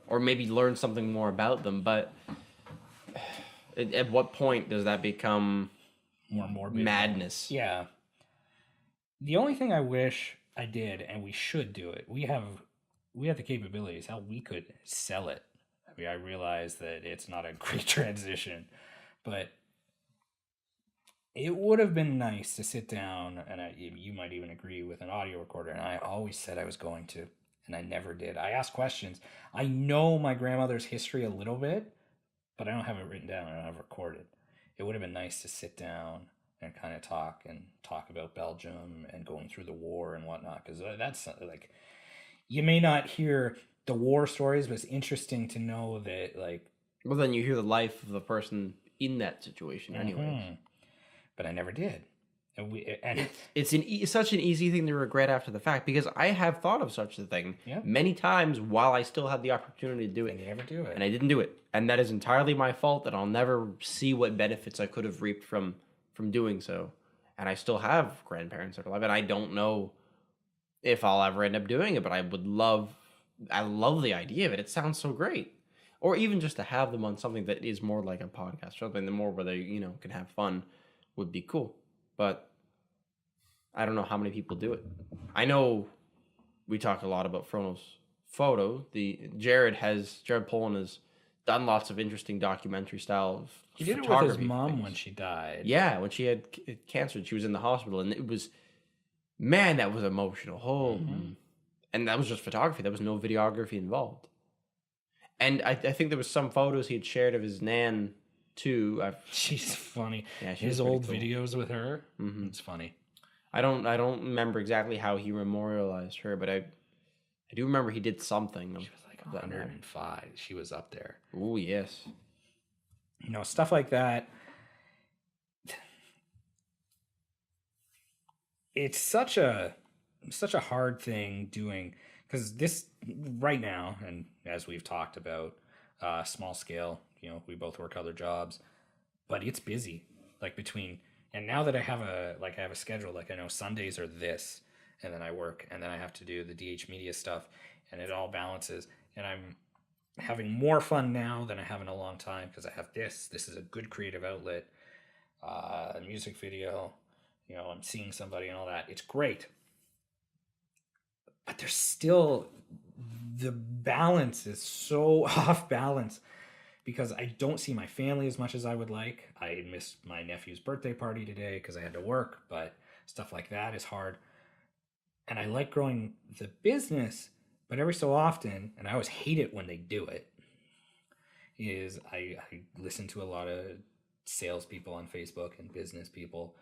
or maybe learn something more about them, but At what point does that become more and more madness? Yeah. The only thing I wish I did, and we should do it, we have the capabilities. How we could sell it. I mean, I realize that it's not a great transition, but it would have been nice to sit down, and you might even agree, with an audio recorder. And I always said I was going to, and I never did. I asked questions. I know my grandmother's history a little bit, but I don't have it written down. I don't have it recorded. It would have been nice to sit down and kind of talk about Belgium and going through the war and whatnot, because that's like, you may not hear the war stories, but it's interesting to know that, like, well, then you hear the life of the person in that situation, anyway. But I never did, and it's such an easy thing to regret after the fact, because I have thought of such a thing many times while I still had the opportunity to do it. And you never do it, and I didn't do it, and that is entirely my fault. That I'll never see what benefits I could have reaped from doing so. And I still have grandparents that are alive, and I don't know if I'll ever end up doing it, but I love the idea of it. It sounds so great. Or even just to have them on something that is more like a podcast, something the more where they, can have fun, would be cool. But I don't know how many people do it. I know we talk a lot about Frono's photo. Jared Polin has done lots of interesting documentary style of he did it with his mom things. When she died. Yeah, when she had cancer, she was in the hospital, and it was, man, that was emotional. Oh, and that was just photography. There was no videography involved. And I think there was some photos he had shared of his nan too. She's funny. Yeah, his old cool. videos with her. Mm-hmm. It's funny. I don't remember exactly how he memorialized her, but I do remember he did something. She was like 105. She was up there. Oh yes. Stuff like that. It's such a hard thing doing, because this right now, and as we've talked about, small scale, we both work other jobs, but it's busy, like and now that I have a schedule, like I know Sundays are this, and then I work, and then I have to do the DH Media stuff, and it all balances, and I'm having more fun now than I have in a long time, because I have this is a good creative outlet, a music video, I'm seeing somebody and all that. It's great. But there's still, the balance is so off balance, because I don't see my family as much as I would like. I missed my nephew's birthday party today because I had to work, but stuff like that is hard. And I like growing the business, but every so often, and I always hate it when they do it, is I listen to a lot of salespeople on Facebook and business people,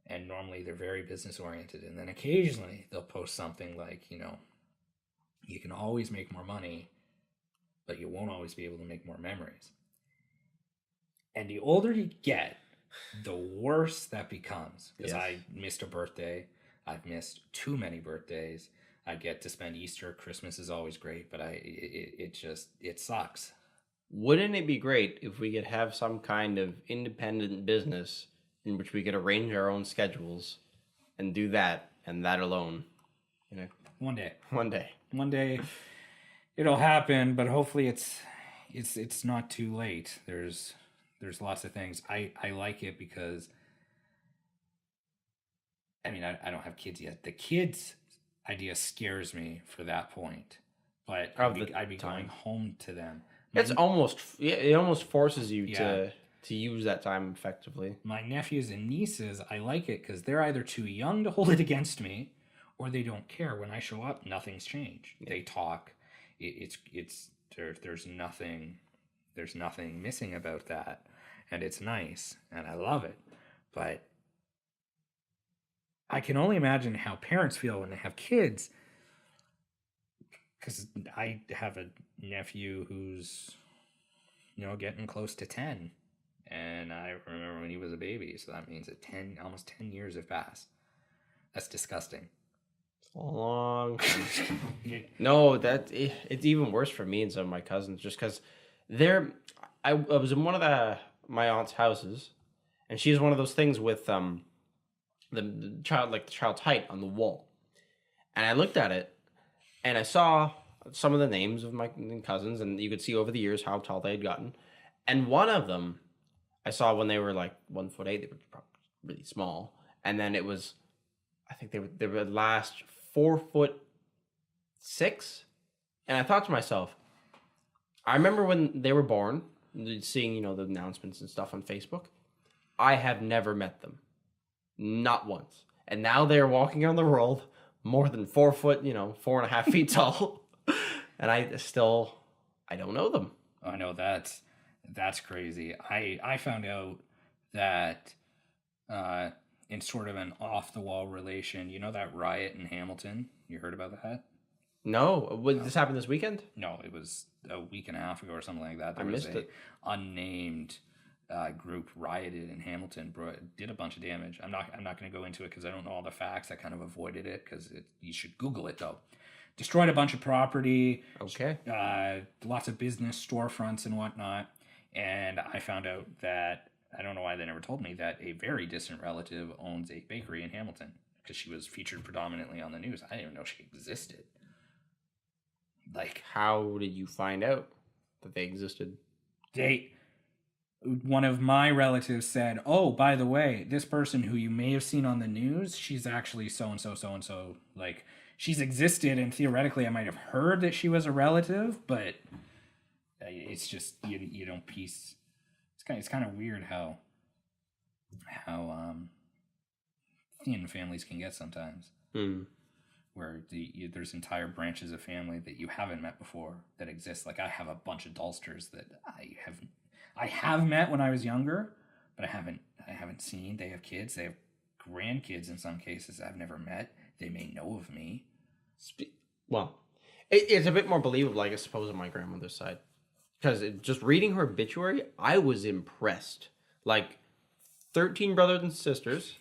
and normally they're very business oriented, and then occasionally they'll post something like, you can always make more money, but you won't always be able to make more memories. And the older you get, the worse that becomes, because yes. I missed a birthday. I've missed too many birthdays. I get to spend Easter. Christmas is always great, but it sucks. Wouldn't it be great if we could have some kind of independent business in which we could arrange our own schedules and do that, and that alone? One day. One day it'll happen, but hopefully it's not too late. There's lots of things. I like it because, I don't have kids yet. The kids idea scares me for that point, but I'd be going home to them. It almost forces you to use that time effectively. My nephews and nieces, I like it because they're either too young to hold it against me, or they don't care. When I show up, nothing's changed. Yeah. They talk. There's nothing missing about that, and it's nice, and I love it. But I can only imagine how parents feel when they have kids, because I have a nephew who's, getting close to 10, and I remember when he was a baby, so that means that almost 10 years have passed. That's disgusting. Long. No, it's even worse for me and some of my cousins, just because I was in one of my aunt's houses, and she's one of those things with the child's height on the wall, and I looked at it, and I saw some of the names of my cousins, and you could see over the years how tall they had gotten, And one of them I saw when they were like 1'8", they were probably really small. And then it was, I think they were last 4'6". And I thought to myself, I remember when they were born, seeing, the announcements and stuff on Facebook. I have never met them. Not once. And now they're walking around the world more than 4 foot, 4.5 feet tall. And I don't know them. I know that's crazy. I found out that in sort of an off the wall relation, that riot in Hamilton? You heard about that? No. Would this happen this weekend? No, it was a week and a half ago or something like that. I missed it. Unnamed group rioted in Hamilton, did a bunch of damage. I'm not going to go into it because I don't know all the facts. I kind of avoided it because you should Google it though. Destroyed a bunch of property. Okay. Lots of business storefronts and whatnot. And I found out that, I don't know why they never told me, that a very distant relative owns a bakery in Hamilton because she was featured predominantly on the news. I didn't even know she existed. Like, how did you find out that they existed? One of my relatives said, "Oh, by the way, this person who you may have seen on the news, she's actually so-and-so, so-and-so. Like, she's existed, and theoretically I might have heard that she was a relative, but it's just, you don't piece. It's kind of weird how thin families can get sometimes. Where there's entire branches of family that you haven't met before that exist. Like, I have a bunch of Dulsters that I have met when I was younger, but I haven't seen. They have kids. They have grandkids in some cases I've never met. They may know of me. Well, it's a bit more believable, I suppose, on my grandmother's side. Because just reading her obituary, I was impressed. Like, 13 brothers and sisters.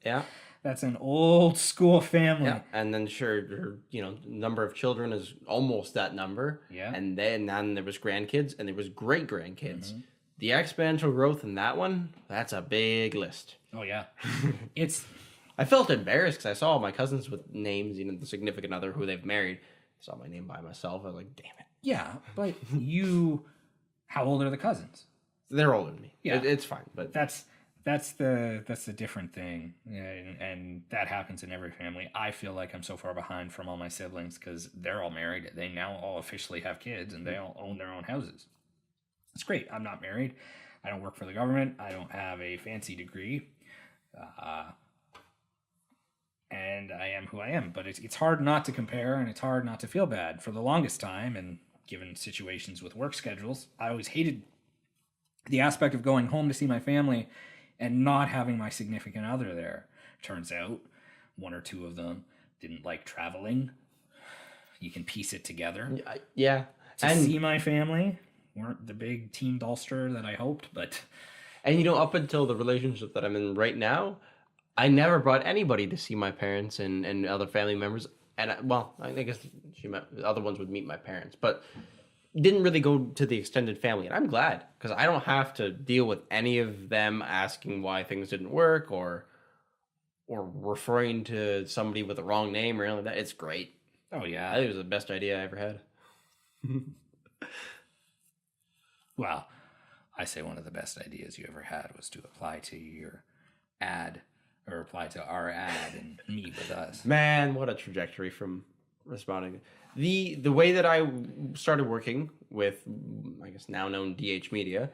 Yeah. That's an old school family. Yeah, and then sure, her, number of children is almost that number. Yeah. And then there was grandkids, and there was great grandkids. Mm-hmm. The exponential growth in that one, that's a big list. Oh yeah. I felt embarrassed because I saw all my cousins with names, the significant other who they've married. I saw my name by myself. I was like, damn it. Yeah, but how old are the cousins? They're older than me. Yeah, it's fine, but that's the different thing, and that happens in every family. I feel like I'm so far behind from all my siblings because they're all married. They now all officially have kids, and they all own their own houses. It's great. I'm not married. I don't work for the government. I don't have a fancy degree, and I am who I am. But it's hard not to compare, and it's hard not to feel bad. For the longest time, and given situations with work schedules, I always hated the aspect of going home to see my family and not having my significant other there. Turns out one or two of them didn't like traveling. You can piece it together. Yeah. To see my family weren't the big Team Dulster that I hoped, but... And, up until the relationship that I'm in right now, I never brought anybody to see my parents and other family members. And, I guess the other ones would meet my parents, but didn't really go to the extended family. And I'm glad, because I don't have to deal with any of them asking why things didn't work or referring to somebody with the wrong name or anything like that. It's great. Oh, yeah. I think it was the best idea I ever had. Well, I say one of the best ideas you ever had was to apply to your ad, or apply to our ad and meet with us. Man, what a trajectory from responding. The way that I started working with, I guess now known DH Media,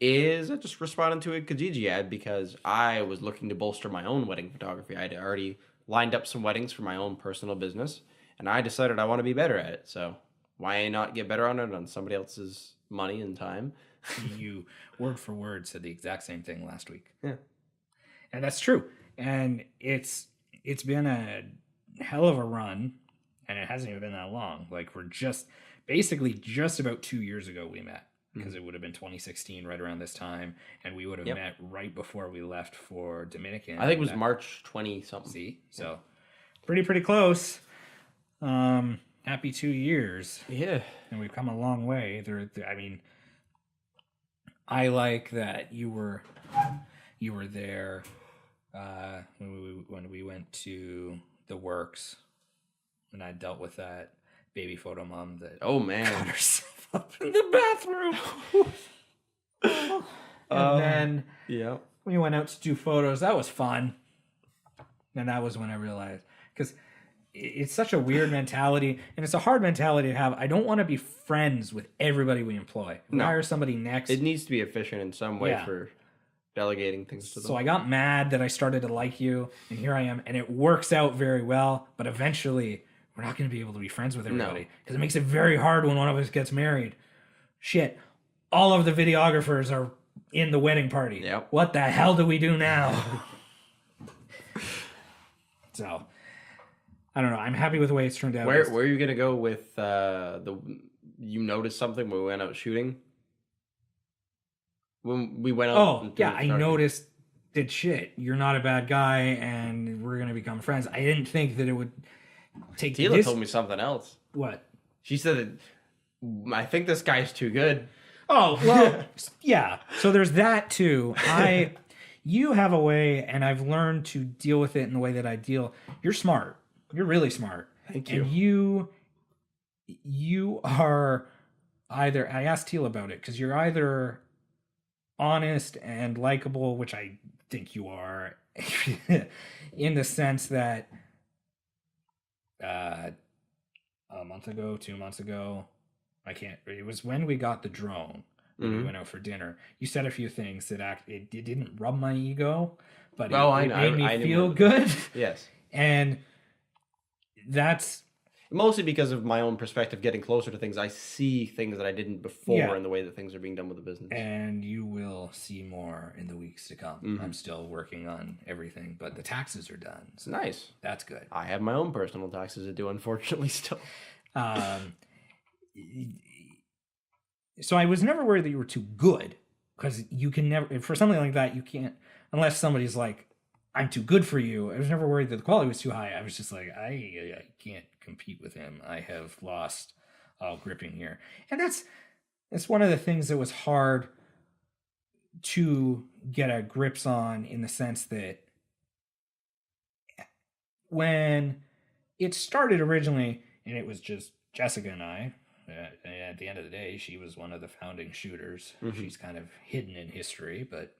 is I just responded to a Kijiji ad because I was looking to bolster my own wedding photography. I had already lined up some weddings for my own personal business, and I decided I want to be better at it. So why not get better on it on somebody else's money and time? You, word for word, said the exact same thing last week. Yeah. And that's true. And it's been a hell of a run. And it hasn't even been that long. Like, we're just about 2 years ago we met, because it would have been 2016 right around this time, and we would have met right before we left for Dominican. I think it was March 20 something. See, so pretty close. Happy 2 years. Yeah, and we've come a long way. I like that you were there when we went to the Works. And I dealt with that baby photo mom that got herself up in the bathroom. And then Yeah. we went out to do photos. That was fun. And that was when I realized, because it's such a weird mentality, and it's a hard mentality to have. I don't want to be friends with everybody we employ. If we No. hire somebody next. It needs to be efficient in some way Yeah. for delegating things to them. So I got mad that I started to like you, and here I am, and it works out very well. But eventually, we're not going to be able to be friends with everybody because it makes it very hard when one of us gets married. Shit, all of the videographers are in the wedding party. Yep. What the hell do we do now? So, I don't know. I'm happy with the way it's turned out. Where are you gonna go with you noticed something when we went out shooting? When we went out. Oh, yeah, I noticed that shit. You're not a bad guy, and we're gonna become friends. I didn't think that it would take Tila this. told me something else. What? She said that I think this guy's too good. Oh, well, yeah. So there's that too. You have a way, and I've learned to deal with it in the way that I deal. You're smart. You're really smart. Thank you. And you are either, I asked Teal about it, because you're either honest and likable, which I think you are, in the sense that a month ago, 2 months ago, it was when we got the drone. When we went out for dinner, you said a few things that it didn't rub my ego, but it made me feel good. Yes. And that's mostly because of my own perspective, getting closer to things. I see things that I didn't before in the way that things are being done with the business. And you will see more in the weeks to come. I'm still working on everything, but the taxes are done. So nice. That's good. I have my own personal taxes to do, unfortunately, still. So I was never worried that you were too good, because you can never, for something like that, you can't, unless somebody's like, I'm too good for you. I was never worried that the quality was too high. I was just like, I can't compete with him. I have lost all gripping here. And that's one of the things that was hard to get a grips on, in the sense that when it started originally, and it was just Jessica and I, at the end of the day, she was one of the founding shooters. She's kind of hidden in history, but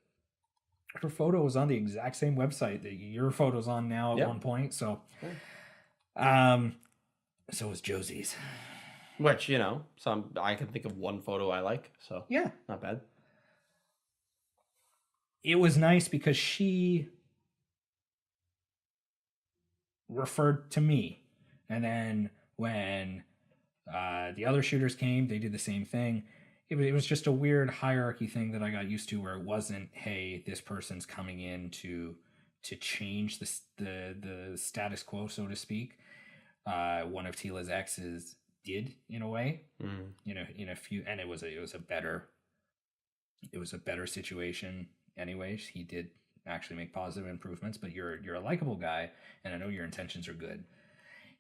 her photo was on the exact same website that your photo's on now at one point. So, so was Josie's. Which, I can think of one photo I like, so Yeah. not bad. It was nice because she referred to me. And then when the other shooters came, they did the same thing. It was just a weird hierarchy thing that I got used to, where it wasn't, hey, this person's coming in to change the status quo, so to speak. One of Tila's exes did, in a way, in a few, and it was a better situation. Anyways, he did actually make positive improvements, but you're a likable guy, and I know your intentions are good.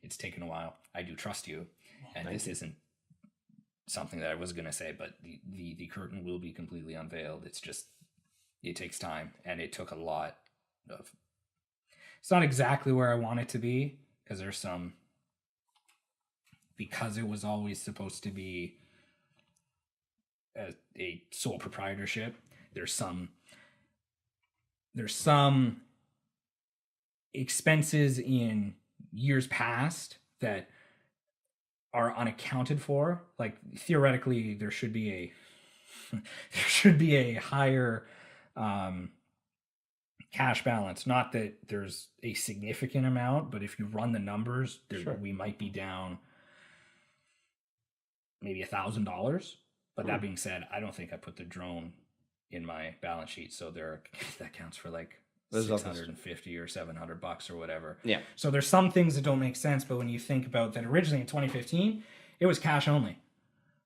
It's taken a while. I do trust you, and this isn't something that I was going to say, but the curtain will be completely unveiled. It's just, it takes time, and it took a lot of, it's not exactly where I want it to be, because because it was always supposed to be a sole proprietorship, there's some expenses in years past that are unaccounted for. Like, theoretically, there should be a higher cash balance. Not that there's a significant amount, but if you run the numbers, we might be down maybe $1,000. But that being said, I don't think I put the drone in my balance sheet, so that counts for like $650 or $700 or whatever. Yeah. So there's some things that don't make sense, but when you think about that, originally in 2015, it was cash only.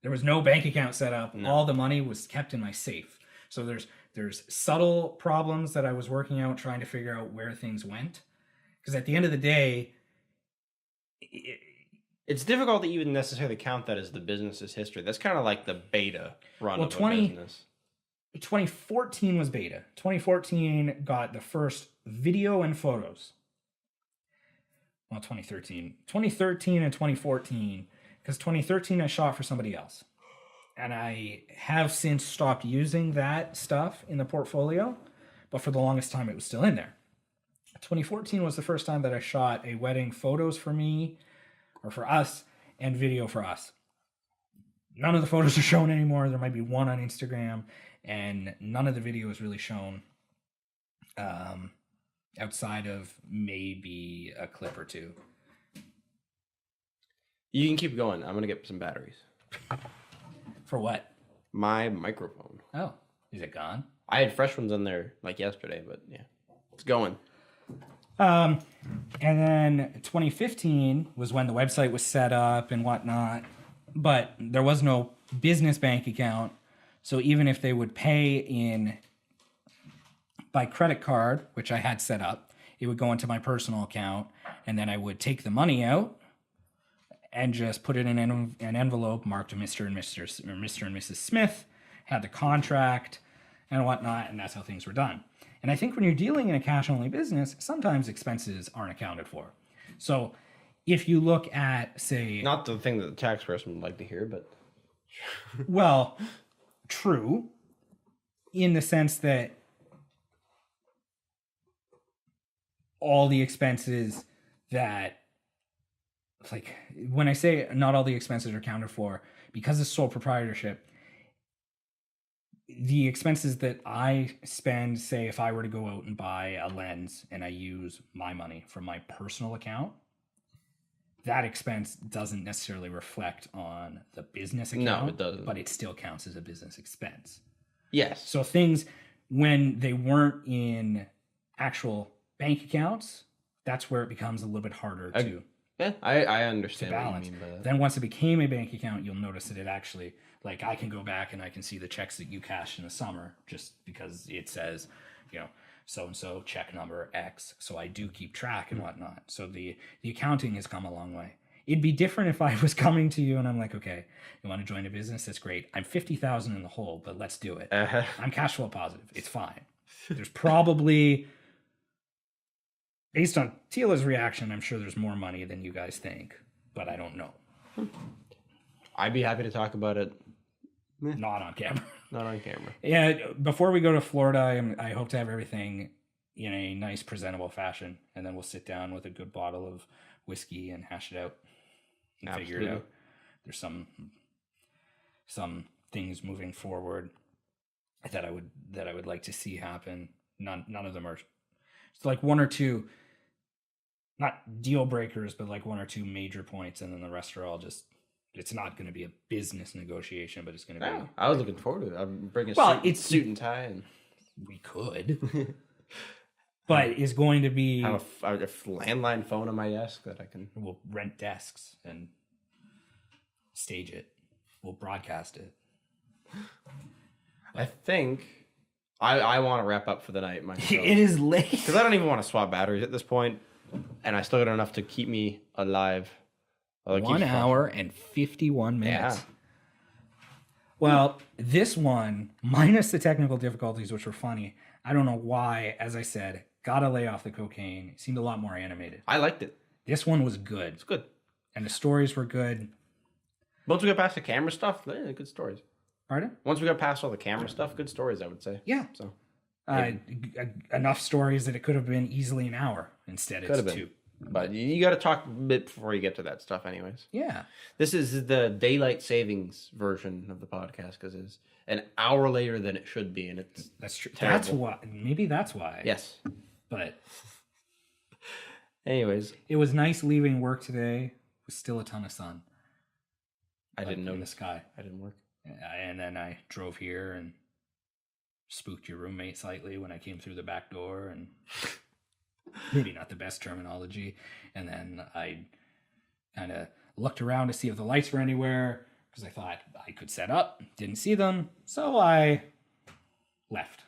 There was no bank account set up. No. All the money was kept in my safe. So there's subtle problems that I was working out, trying to figure out where things went. Because at the end of the day, it's difficult to even necessarily count that as the business's history. That's kind of like the beta run of a business. 2014 was beta. 2014 got the first video and photos. Well, 2013 and 2014, because 2013 I shot for somebody else. and I have since stopped using that stuff in the portfolio, but for the longest time it was still in there. 2014 was the first time that I shot a wedding photos for me or for us and video for us. None of the photos are shown anymore. There might be one on Instagram, and none of the video is really shown outside of maybe a clip or two. You can keep going. I'm going to get some batteries. For what? My microphone. Oh, is it gone? I had fresh ones in there like yesterday, but yeah, it's going. And then 2015 was when the website was set up and whatnot, but there was no business bank account. So even if they would pay in by credit card, which I had set up, it would go into my personal account, and then I would take the money out and just put it in an envelope marked to Mr. and Mrs. Smith, had the contract and whatnot, and that's how things were done. And I think when you're dealing in a cash-only business, sometimes expenses aren't accounted for. So if you look at, say... Not the thing that the tax person would like to hear, but... Well, true, in the sense that all the expenses that... Like, when I say not all the expenses are accounted for, because it's sole proprietorship, the expenses that I spend, say, if I were to go out and buy a lens and I use my money from my personal account, that expense doesn't necessarily reflect on the business account. No, it doesn't. But it still counts as a business expense. Yes. So things, when they weren't in actual bank accounts, that's where it becomes a little bit harder to... Yeah, I understand to what balance. you mean by that. Then once it became a bank account, you'll notice that it actually, like, I can go back and I can see the checks that you cashed in the summer just because it says, you know, so-and-so check number X. So I do keep track and whatnot. So the accounting has come a long way. It'd be different if I was coming to you and I'm like, okay, you want to join a business? That's great. I'm 50,000 in the hole, but let's do it. I'm cash flow positive. It's fine. There's probably... Based on Tila's reaction, I'm sure there's more money than you guys think, but I don't know. I'd be happy to talk about it. Not on camera. Not on camera. Yeah, before we go to Florida, I hope to have everything in a nice, presentable fashion, and then we'll sit down with a good bottle of whiskey and hash it out and figure it out. There's some things moving forward that I would like to see happen. None of them are. It's like one or two. Not deal breakers, but like one or two major points, and then the rest are all just, it's not going to be a business negotiation, but it's going to be... I was looking forward to it. I'm bringing suit and tie. And... We could. But it's going to be... I have a landline phone on my desk that I can... We'll rent desks and stage it. We'll broadcast it. I think... I want to wrap up for the night myself. It is late. Because I don't even want to swap batteries at this point. And I still got enough to keep me alive. 1 hour and 51 minutes. Yeah. Well, this one, minus the technical difficulties, which were funny, I don't know why, as I said, gotta lay off the cocaine. It seemed a lot more animated. I liked it. This one was good. It's good. And the stories were good. Once we got past the camera stuff, good stories. Pardon? Once we got past all the camera stuff, good stories, I would say. Yeah. So enough stories that it could have been easily an hour. Instead, it's 2. But you got to talk a bit before you get to that stuff anyways. Yeah. This is the daylight savings version of the podcast because it's an hour later than it should be. And that's true. Terrible. That's why. Maybe that's why. Yes. But anyways. It was nice leaving work today. It was still a ton of sun. I didn't know in the sky. I didn't work. And then I drove here and spooked your roommate slightly when I came through the back door, and maybe not the best terminology. And then I kind of looked around to see if the lights were anywhere because I thought I could set up. Didn't see them, so I left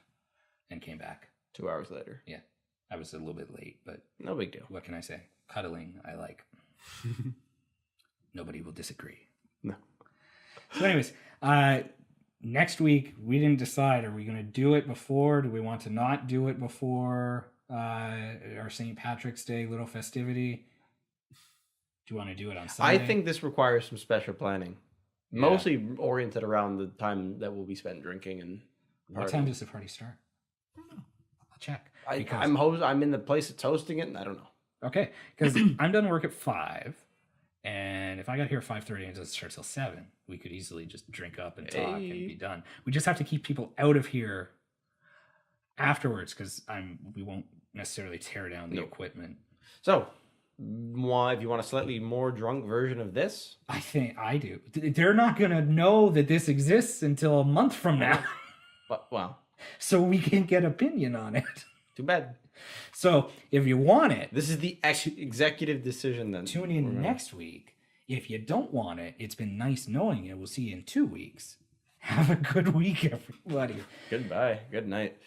and came back. 2 hours later. Yeah, I was a little bit late, but no big deal. What can I say? Cuddling, I like. Nobody will disagree. No. So anyways, next week, we didn't decide. Are we going to do it before? Do we want to not do it before our St. Patrick's Day little festivity? Do you want to do it on Sunday? I think this requires some special planning. Mostly oriented around the time that will be spent drinking and. What time does the party start? I don't know. I'll check. I'm in the place that's hosting it, and I don't know. Okay, because I'm done work at 5, and if I got here at 5:30 and it doesn't start till 7, we could easily just drink up and talk and be done. We just have to keep people out of here afterwards, because we won't necessarily tear down the equipment. So, if you want a slightly more drunk version of this, I think I do. They're not gonna know that this exists until a month from now, but well, so we can get opinion on it. Too bad. So if you want it, this is the executive decision. Then tune in next week. If you don't want it, it's been nice knowing you. We'll see you in 2 weeks. Have a good week, everybody. Goodbye. Good night.